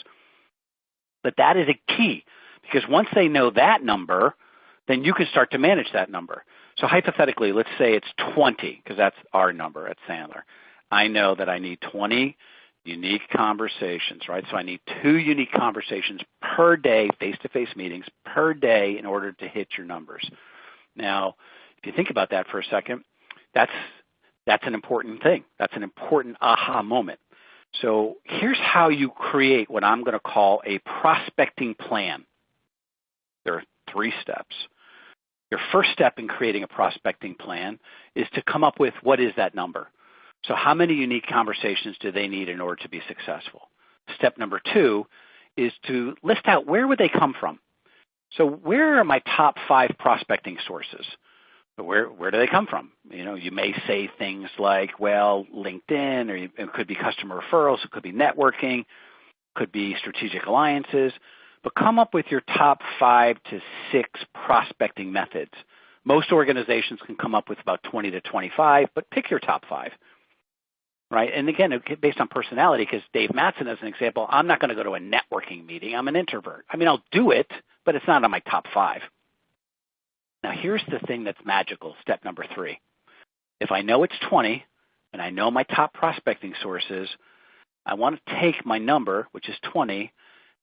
But that is a key, because once they know that number, then you can start to manage that number. So hypothetically, let's say it's 20, because that's our number at Sandler. I know that I need 20 unique conversations, right? So I need 2 unique conversations per day, face-to-face meetings per day, in order to hit your numbers. Now, if you think about that for a second, that's an important thing. That's an important aha moment. So here's how you create what I'm going to call a prospecting plan. There are 3 steps. Your first step in creating a prospecting plan is to come up with, what is that number? So how many unique conversations do they need in order to be successful? Step number 2 is to list out, where would they come from? So where are my top 5 prospecting sources? Where do they come from? You may say things like, well, LinkedIn, or it could be customer referrals, it could be networking. could be strategic alliances, but come up with your top 5 to 6 prospecting methods. Most organizations can come up with about 20 to 25, but pick your top 5. Right? And again, based on personality, because Dave Mattson, as an example, I'm not going to go to a networking meeting. I'm an introvert. I mean, I'll do it, but it's not on my top 5. Now, here's the thing that's magical, step number 3. If I know it's 20 and I know my top prospecting sources, I want to take my number, which is 20,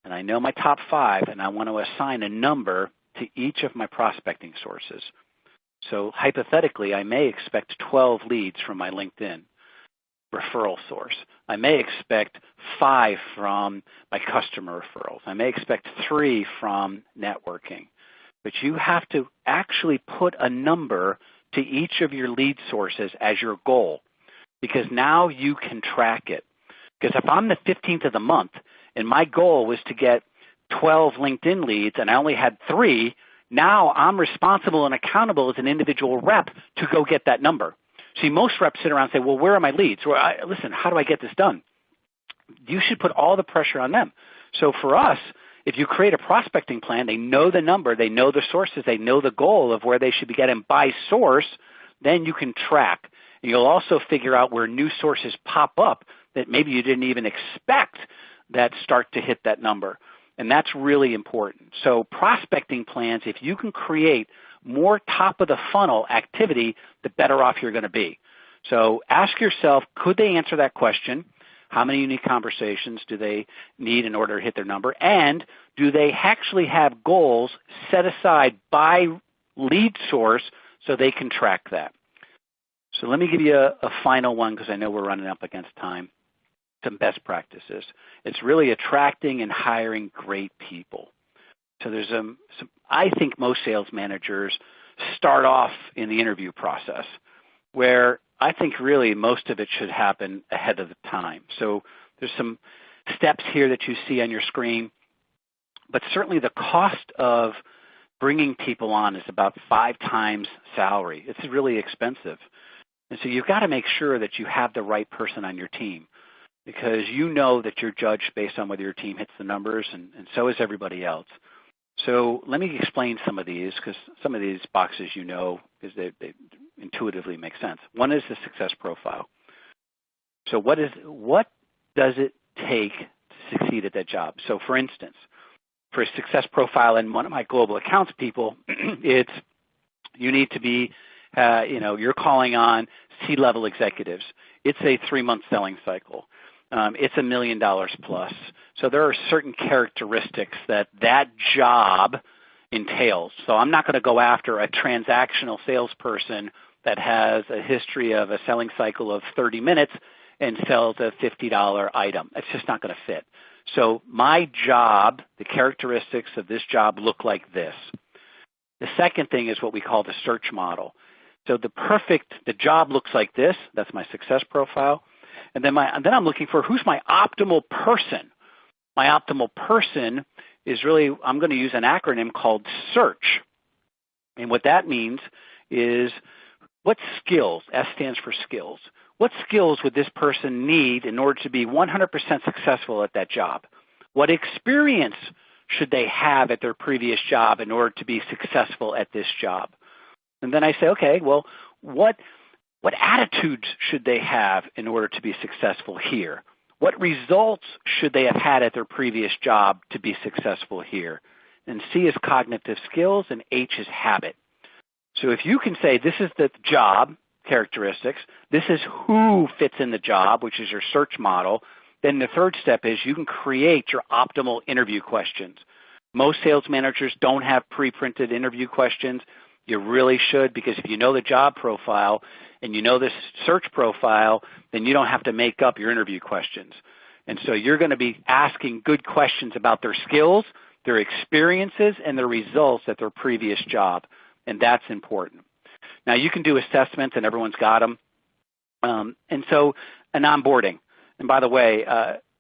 and I know my top 5, and I want to assign a number to each of my prospecting sources. So hypothetically, I may expect 12 leads from my LinkedIn referral source. I may expect 5 from my customer referrals. I may expect 3 from networking. But you have to actually put a number to each of your lead sources as your goal, because now you can track it. Because if I'm the 15th of the month and my goal was to get 12 LinkedIn leads and I only had 3, now I'm responsible and accountable as an individual rep to go get that number. See, most reps sit around and say, well, where are my leads? Well, listen, how do I get this done? You should put all the pressure on them. So for us, if you create a prospecting plan, they know the number, they know the sources, they know the goal of where they should be getting by source, then you can track. And you'll also figure out where new sources pop up that maybe you didn't even expect that start to hit that number. And that's really important. So prospecting plans, if you can create more top of the funnel activity, the better off you're going to be. So ask yourself, could they answer that question? How many unique conversations do they need in order to hit their number? And do they actually have goals set aside by lead source so they can track that? So let me give you a final one, because I know we're running up against time. Some best practices. It's really attracting and hiring great people. So there's I think most sales managers start off in the interview process, where I think really most of it should happen ahead of the time. So there's some steps here that you see on your screen, but certainly the cost of bringing people on is about 5 times salary. It's really expensive. And so you've got to make sure that you have the right person on your team, because you know that you're judged based on whether your team hits the numbers, and so is everybody else. So let me explain some of these, because some of these boxes you know, because they intuitively make sense. One is the success profile. So what does it take to succeed at that job? So for instance, for a success profile in one of my global accounts people, it's you need to be, you're calling on C-level executives. It's a 3-month selling cycle. It's $1 million plus. So there are certain characteristics that job entails. So I'm not going to go after a transactional salesperson that has a history of a selling cycle of 30 minutes and sells a $50 item. It's just not going to fit. So my job, the characteristics of this job look like this. The second thing is what we call the search model. So the job looks like this. That's my success profile. And then I'm looking for who's my optimal person. My optimal person is really, I'm going to use an acronym called SEARCH. And what that means is what skills, S stands for skills, what skills would this person need in order to be 100% successful at that job? What experience should they have at their previous job in order to be successful at this job? And then I say, okay, well, what attitudes should they have in order to be successful here? What results should they have had at their previous job to be successful here? And C is cognitive skills, and H is habit. So if you can say this is the job characteristics, this is who fits in the job, which is your search model, then the third step is you can create your optimal interview questions. Most sales managers don't have pre-printed interview questions. You really should, because if you know the job profile and you know this search profile, then you don't have to make up your interview questions. And so you're going to be asking good questions about their skills, their experiences, and their results at their previous job. And that's important. Now, you can do assessments, and everyone's got them. And so an onboarding. And by the way,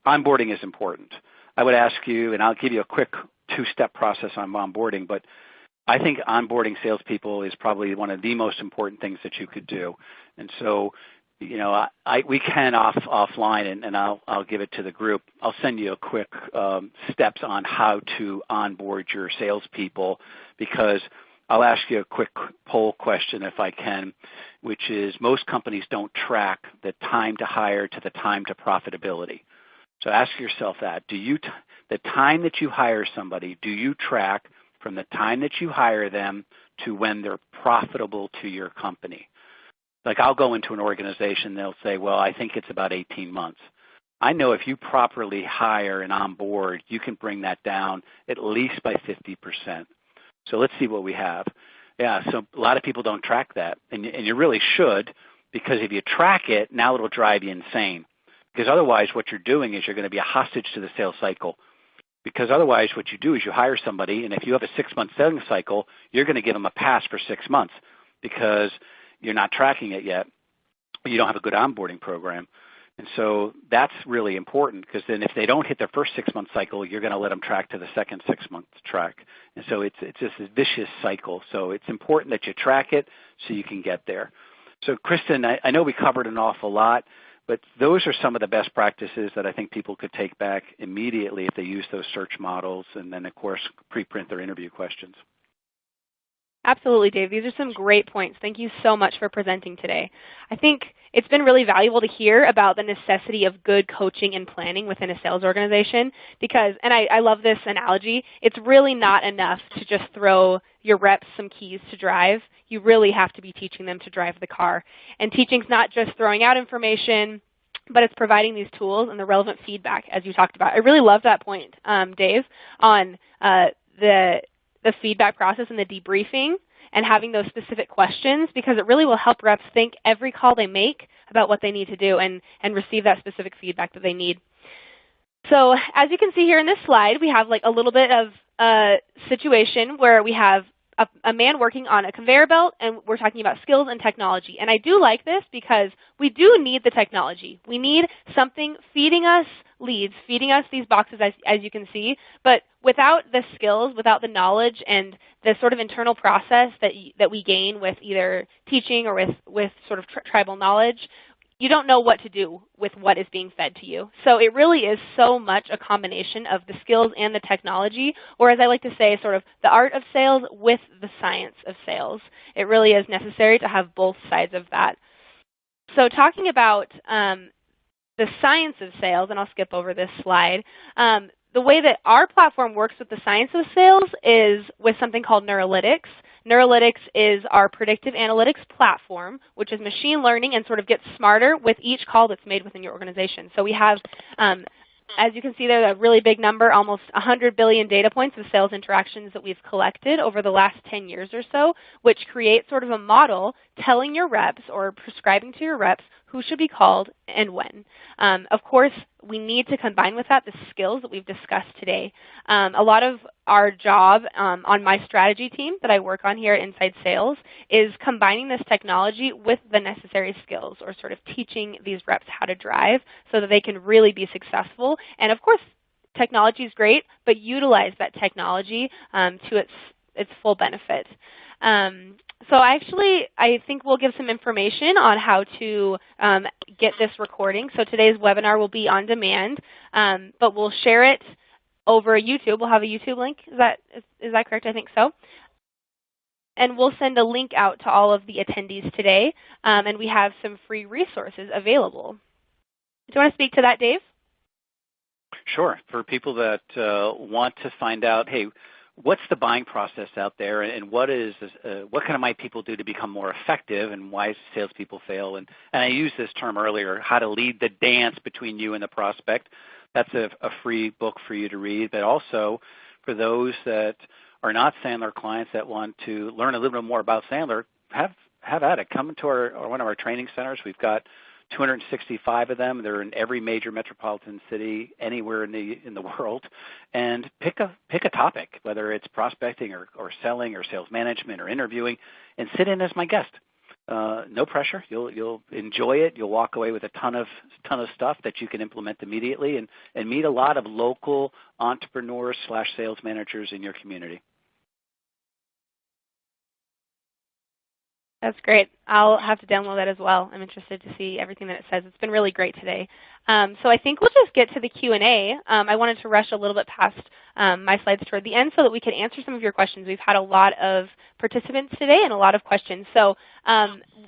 onboarding is important. I would ask you, and I'll give you a quick 2-step process on onboarding, but I think onboarding salespeople is probably one of the most important things that you could do. And so we can offline, and I'll give it to the group. I'll send you a quick steps on how to onboard your salespeople, because I'll ask you a quick poll question if I can, which is most companies don't track the time to hire to the time to profitability. So ask yourself that. The time that you hire somebody, do you track from the time that you hire them to when they're profitable to your company? Like I'll go into an organization, they'll say, well, I think it's about 18 months. I know if you properly hire and onboard, you can bring that down at least by 50%. So let's see what we have. Yeah, so a lot of people don't track that, and you really should, because if you track it, now it'll drive you insane. Because otherwise what you're doing is you're going to be a hostage to the sales cycle. Because otherwise what you do is you hire somebody, and if you have a 6-month selling cycle, you're going to give them a pass for 6 months because you're not tracking it yet. You don't have a good onboarding program. And so that's really important, because then if they don't hit their first 6-month cycle, you're going to let them track to the second 6-month track. And so it's just a vicious cycle. So it's important that you track it so you can get there. So Kristen, I know we covered an awful lot, but those are some of the best practices that I think people could take back immediately if they use those search models, and then, of course, pre-print their interview questions. Absolutely, Dave. These are some great points. Thank you so much for presenting today. I think it's been really valuable to hear about the necessity of good coaching and planning within a sales organization because, and I love this analogy, it's really not enough to just throw your reps some keys to drive. You really have to be teaching them to drive the car. And teaching's not just throwing out information, but it's providing these tools and the relevant feedback, as you talked about. I really love that point, Dave, on the feedback process and the debriefing and having those specific questions, because it really will help reps think every call they make about what they need to do and receive that specific feedback that they need. So as you can see here in this slide, we have like a little bit of a situation where we have a man working on a conveyor belt, and we're talking about skills and technology. And I do like this because we do need the technology. We need something feeding us leads, feeding us these boxes, as you can see. But without the skills, without the knowledge and the sort of internal process that we gain with either teaching or with sort of tribal knowledge, you don't know what to do with what is being fed to you. So it really is so much a combination of the skills and the technology, or as I like to say, sort of the art of sales with the science of sales. It really is necessary to have both sides of that. So talking about the science of sales, and I'll skip over this slide, the way that our platform works with the science of sales is with something called Neurolytics. Neurolytics is our predictive analytics platform, which is machine learning and sort of gets smarter with each call that's made within your organization. So we have, as you can see there, a really big number, almost 100 billion data points of sales interactions that we've collected over the last 10 years or so, which creates sort of a model telling your reps or prescribing to your reps who should be called and when. Of course, we need to combine with that the skills that we've discussed today. A lot of our job on my strategy team that I work on here at Inside Sales is combining this technology with the necessary skills, or sort of teaching these reps how to drive so that they can really be successful. And of course, technology is great, but utilize that technology to its full benefit. So actually, I think we'll give some information on how to get this recording. So today's webinar will be on demand, but we'll share it over YouTube. We'll have a YouTube link. Is that correct? I think so. And we'll send a link out to all of the attendees today, and we have some free resources available. Do you want to speak to that, Dave? Sure. For people that want to find out, hey, what's the buying process out there, and what can my people do to become more effective, and why salespeople fail? And I used this term earlier, how to lead the dance between you and the prospect. That's a free book for you to read. But also for those that are not Sandler clients that want to learn a little bit more about Sandler, have at it. Come to one of our training centers. We've got 265 of them. They're in every major metropolitan city anywhere in the world, and pick a topic, whether it's prospecting or selling or sales management or interviewing, and sit in as my guest. No pressure. You'll enjoy it. You'll walk away with a ton of stuff that you can implement immediately, and meet a lot of local entrepreneurs / sales managers in your community. That's great. I'll have to download that as well. I'm interested to see everything that it says. It's been really great today. So I think we'll just get to the Q&A. I wanted to rush a little bit past my slides toward the end so that we could answer some of your questions. We've had a lot of participants today and a lot of questions. So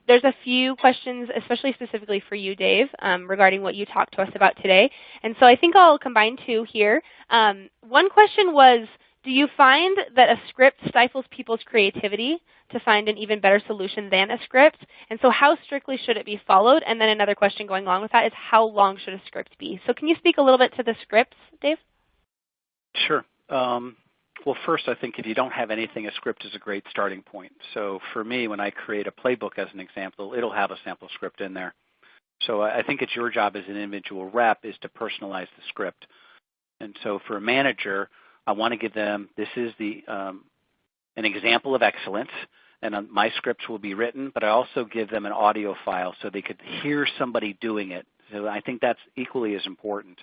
there's a few questions, especially specifically for you, Dave, regarding what you talked to us about today. And so I think I'll combine two here. One question was, do you find that a script stifles people's creativity to find an even better solution than a script? And so how strictly should it be followed? And then another question going along with that is, how long should a script be? So can you speak a little bit to the scripts, Dave? Sure. Well, first, I think if you don't have anything, a script is a great starting point. So for me, when I create a playbook as an example, it'll have a sample script in there. So I think it's your job as an individual rep is to personalize the script. And so for a manager, I want to give them, this is an example of excellence, and my scripts will be written, but I also give them an audio file so they could hear somebody doing it. So I think that's equally as important.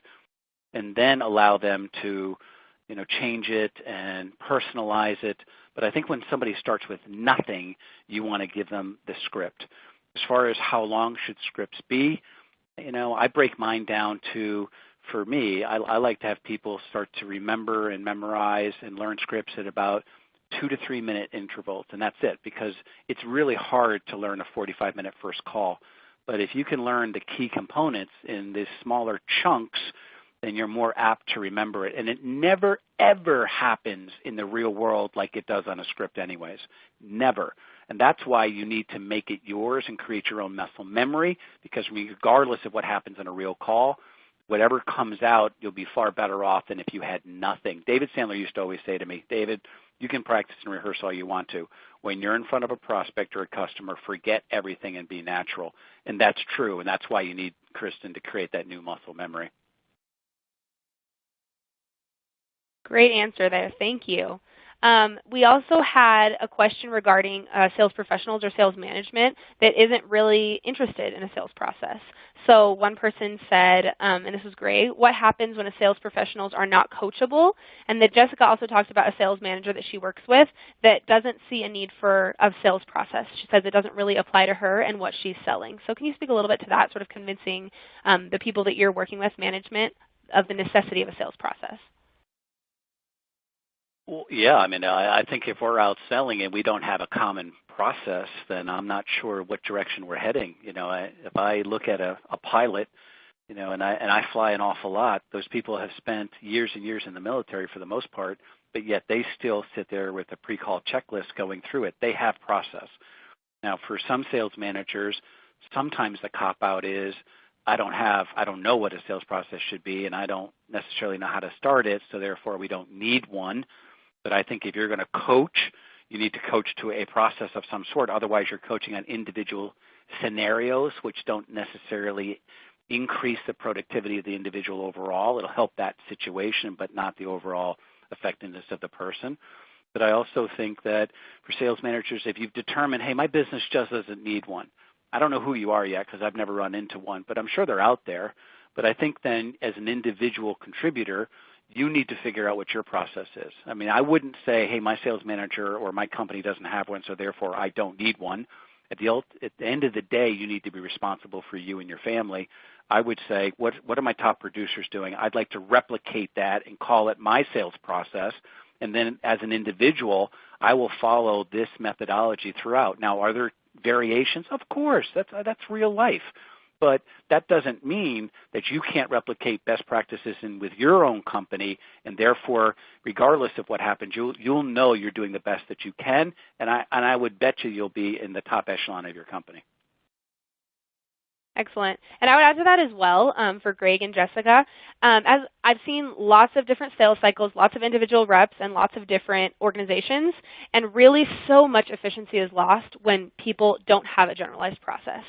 And then allow them to, change it and personalize it. But I think when somebody starts with nothing, you want to give them the script. As far as how long should scripts be, I break mine down to, for me, I like to have people start to remember and memorize and learn scripts at about 2 to 3 minute intervals, and that's it, because it's really hard to learn a 45-minute first call. But if you can learn the key components in these smaller chunks, then you're more apt to remember it. And it never, ever happens in the real world like it does on a script anyways. Never. And that's why you need to make it yours and create your own muscle memory, because regardless of what happens on a real call, whatever comes out, you'll be far better off than if you had nothing. David Sandler used to always say to me, David, you can practice and rehearse all you want to. When you're in front of a prospect or a customer, forget everything and be natural. And that's true, and that's why you need Kristen to create that new muscle memory. Great answer there. Thank you. We also had a question regarding sales professionals or sales management that isn't really interested in a sales process. So one person said, and this was great, what happens when a sales professionals are not coachable? And that Jessica also talks about a sales manager that she works with that doesn't see a need for a sales process. She says it doesn't really apply to her and what she's selling. So can you speak a little bit to that, sort of convincing the people that you're working with, management, of the necessity of a sales process? Well, yeah, I think if we're out selling and we don't have a common process, then I'm not sure what direction we're heading. If I look at a pilot, and I fly an awful lot, those people have spent years and years in the military for the most part, but yet they still sit there with a pre-call checklist going through it. They have process. Now, for some sales managers, sometimes the cop-out is, I don't know what a sales process should be, and I don't necessarily know how to start it, so therefore we don't need one. But I think if you're going to coach, you need to coach to a process of some sort. Otherwise, you're coaching on individual scenarios, which don't necessarily increase the productivity of the individual overall. It'll help that situation, but not the overall effectiveness of the person. But I also think that for sales managers, if you've determined, hey, my business just doesn't need one. I don't know who you are yet because I've never run into one, but I'm sure they're out there. But I think then as an individual contributor, you need to figure out what your process is. I wouldn't say, hey, my sales manager or my company doesn't have one, so therefore I don't need one. At the end of the day, you need to be responsible for you and your family. I would say, what are my top producers doing? I'd like to replicate that and call it my sales process. And then as an individual, I will follow this methodology throughout. Now, are there variations? Of course, that's real life. But that doesn't mean that you can't replicate best practices with your own company, and therefore, regardless of what happens, you'll know you're doing the best that you can, and I would bet you'll be in the top echelon of your company. Excellent. And I would add to that as well for Greg and Jessica. As I've seen lots of different sales cycles, lots of individual reps, and lots of different organizations, and really so much efficiency is lost when people don't have a generalized process.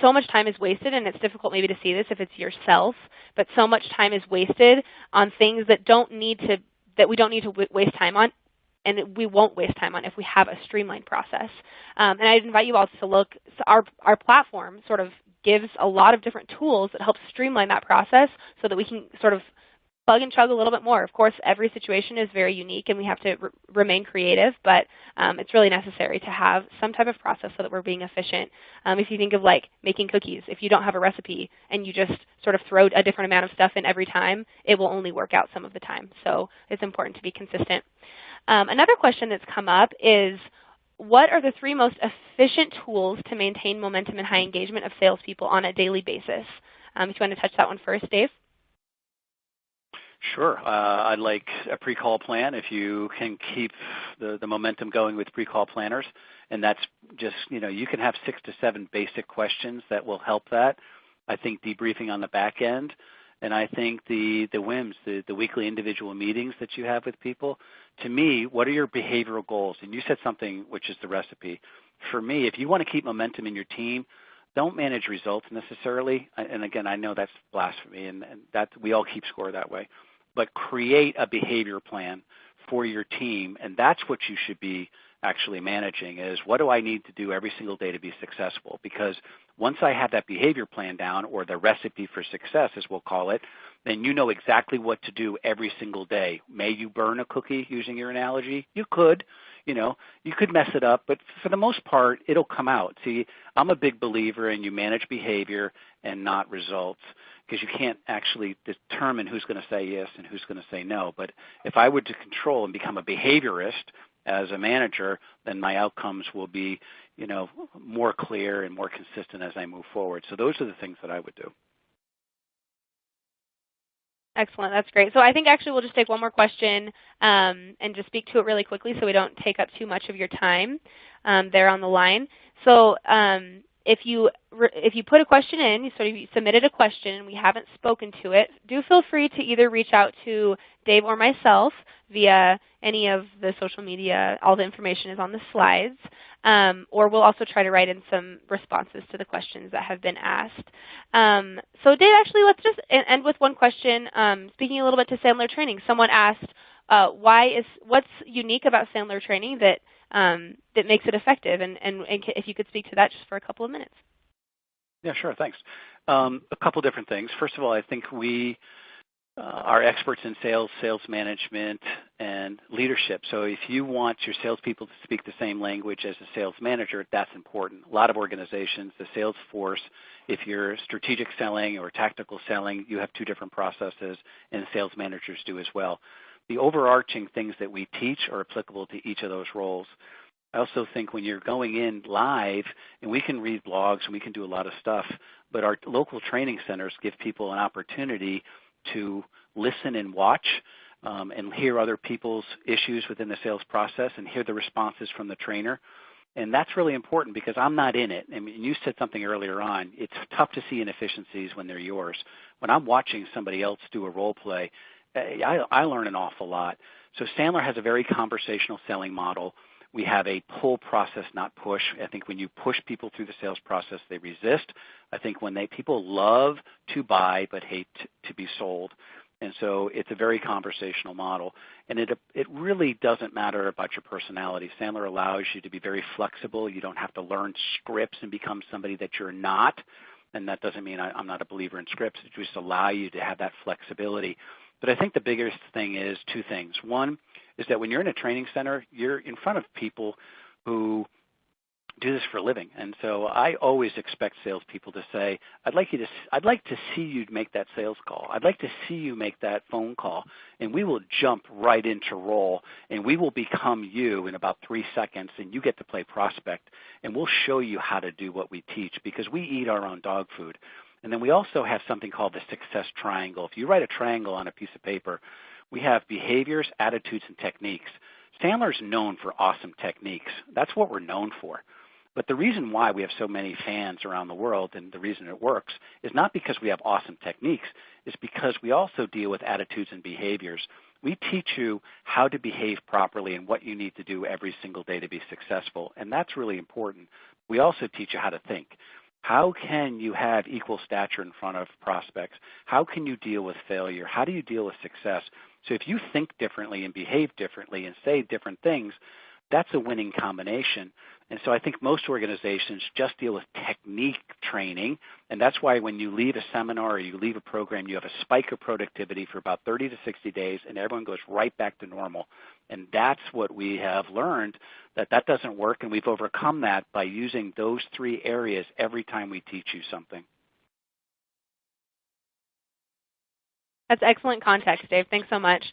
So much time is wasted, and it's difficult maybe to see this if it's yourself, but so much time is wasted on things that we don't need to waste time on, and we won't waste time on if we have a streamlined process. And I'd invite you all to look. So our platform sort of gives a lot of different tools that help streamline that process so that we can sort of plug and chug a little bit more. Of course, every situation is very unique and we have to remain creative, but it's really necessary to have some type of process so that we're being efficient. If you think of like making cookies, if you don't have a recipe and you just sort of throw a different amount of stuff in every time, it will only work out some of the time. So it's important to be consistent. Another question that's come up is, what are the 3 most efficient tools to maintain momentum and high engagement of salespeople on a daily basis? If you want to touch that one first, Dave. Sure. I'd like a pre-call plan if you can keep the momentum going with pre-call planners. And that's just, you can have 6 to 7 basic questions that will help that. I think debriefing on the back end. And I think the WIMs, the weekly individual meetings that you have with people. To me, what are your behavioral goals? And you said something, which is the recipe. For me, if you want to keep momentum in your team, don't manage results necessarily. And again, I know that's blasphemy, and that we all keep score that way. But create a behavior plan for your team, and that's what you should be actually managing is, what do I need to do every single day to be successful? Because once I have that behavior plan down, or the recipe for success as we'll call it, then you know exactly what to do every single day. May you burn a cookie, using your analogy? You could. You could mess it up, but for the most part, it'll come out. See, I'm a big believer in you manage behavior and not results, because you can't actually determine who's going to say yes and who's going to say no. But if I were to control and become a behaviorist as a manager, then my outcomes will be, more clear and more consistent as I move forward. So those are the things that I would do. Excellent. That's great. So I think actually we'll just take one more question and just speak to it really quickly so we don't take up too much of your time there on the line. So if you put a question in, you submitted a question and we haven't spoken to it, do feel free to either reach out to Dave or myself via any of the social media. All the information is on the slides. Or we'll also try to write in some responses to the questions that have been asked. So Dave, actually, let's just end with one question. Speaking a little bit to Sandler Training, someone asked, what's unique about Sandler Training that makes it effective? And if you could speak to that just for a couple of minutes. Yeah, sure. Thanks. A couple different things. First of all, I think we are experts in sales management, and leadership. So if you want your salespeople to speak the same language as a sales manager, that's important. A lot of organizations, the sales force, if you're strategic selling or tactical selling, you have 2 different processes, and sales managers do as well. The overarching things that we teach are applicable to each of those roles. I also think when you're going in live, and we can read blogs and we can do a lot of stuff, but our local training centers give people an opportunity to listen and watch and hear other people's issues within the sales process and hear the responses from the trainer. And that's really important because I'm not in it. I mean, you said something earlier on. It's tough to see inefficiencies when they're yours. When I'm watching somebody else do a role play, I learn an awful lot. So Sandler has a very conversational selling model. We have a pull process, not push. I think when you push people through the sales process, they resist. I think when people love to buy but hate to be sold. And so it's a very conversational model. And it really doesn't matter about your personality. Sandler allows you to be very flexible. You don't have to learn scripts and become somebody that you're not. And that doesn't mean I'm not a believer in scripts. It just allows you to have that flexibility. But I think the biggest thing is 2 things. One is that when you're in a training center, you're in front of people who do this for a living. And so I always expect salespeople to say, I'd like to see you make that sales call. I'd like to see you make that phone call. And we will jump right into role, and we will become you in about 3 seconds, and you get to play prospect. And we'll show you how to do what we teach because we eat our own dog food. And then we also have something called the success triangle. If you write a triangle on a piece of paper, we have behaviors, attitudes, and techniques. Sandler's known for awesome techniques. That's what we're known for. But the reason why we have so many fans around the world and the reason it works is not because we have awesome techniques. It's because we also deal with attitudes and behaviors. We teach you how to behave properly and what you need to do every single day to be successful, and that's really important. We also teach you how to think. How can you have equal stature in front of prospects? How can you deal with failure? How do you deal with success? So if you think differently and behave differently and say different things, that's a winning combination. And so I think most organizations just deal with technique training, and that's why when you leave a seminar or you leave a program, you have a spike of productivity for about 30 to 60 days, and everyone goes right back to normal. And that's what we have learned, that doesn't work, and we've overcome that by using those 3 areas every time we teach you something. That's excellent context, Dave. Thanks so much.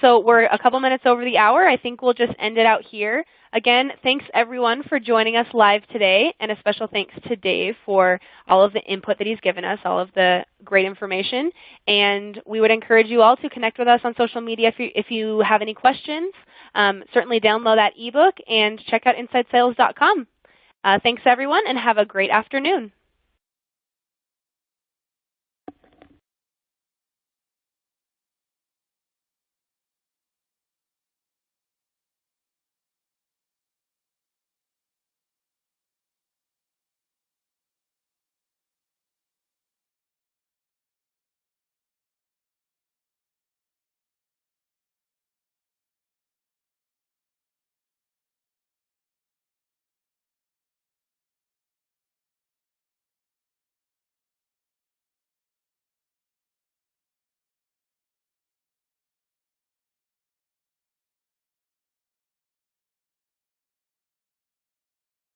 So we're a couple minutes over the hour. I think we'll just end it out here. Again, thanks everyone for joining us live today, and a special thanks to Dave for all of the input that he's given us, all of the great information. And we would encourage you all to connect with us on social media if you have any questions. Certainly download that ebook and check out InsideSales.com. Thanks everyone, and have a great afternoon.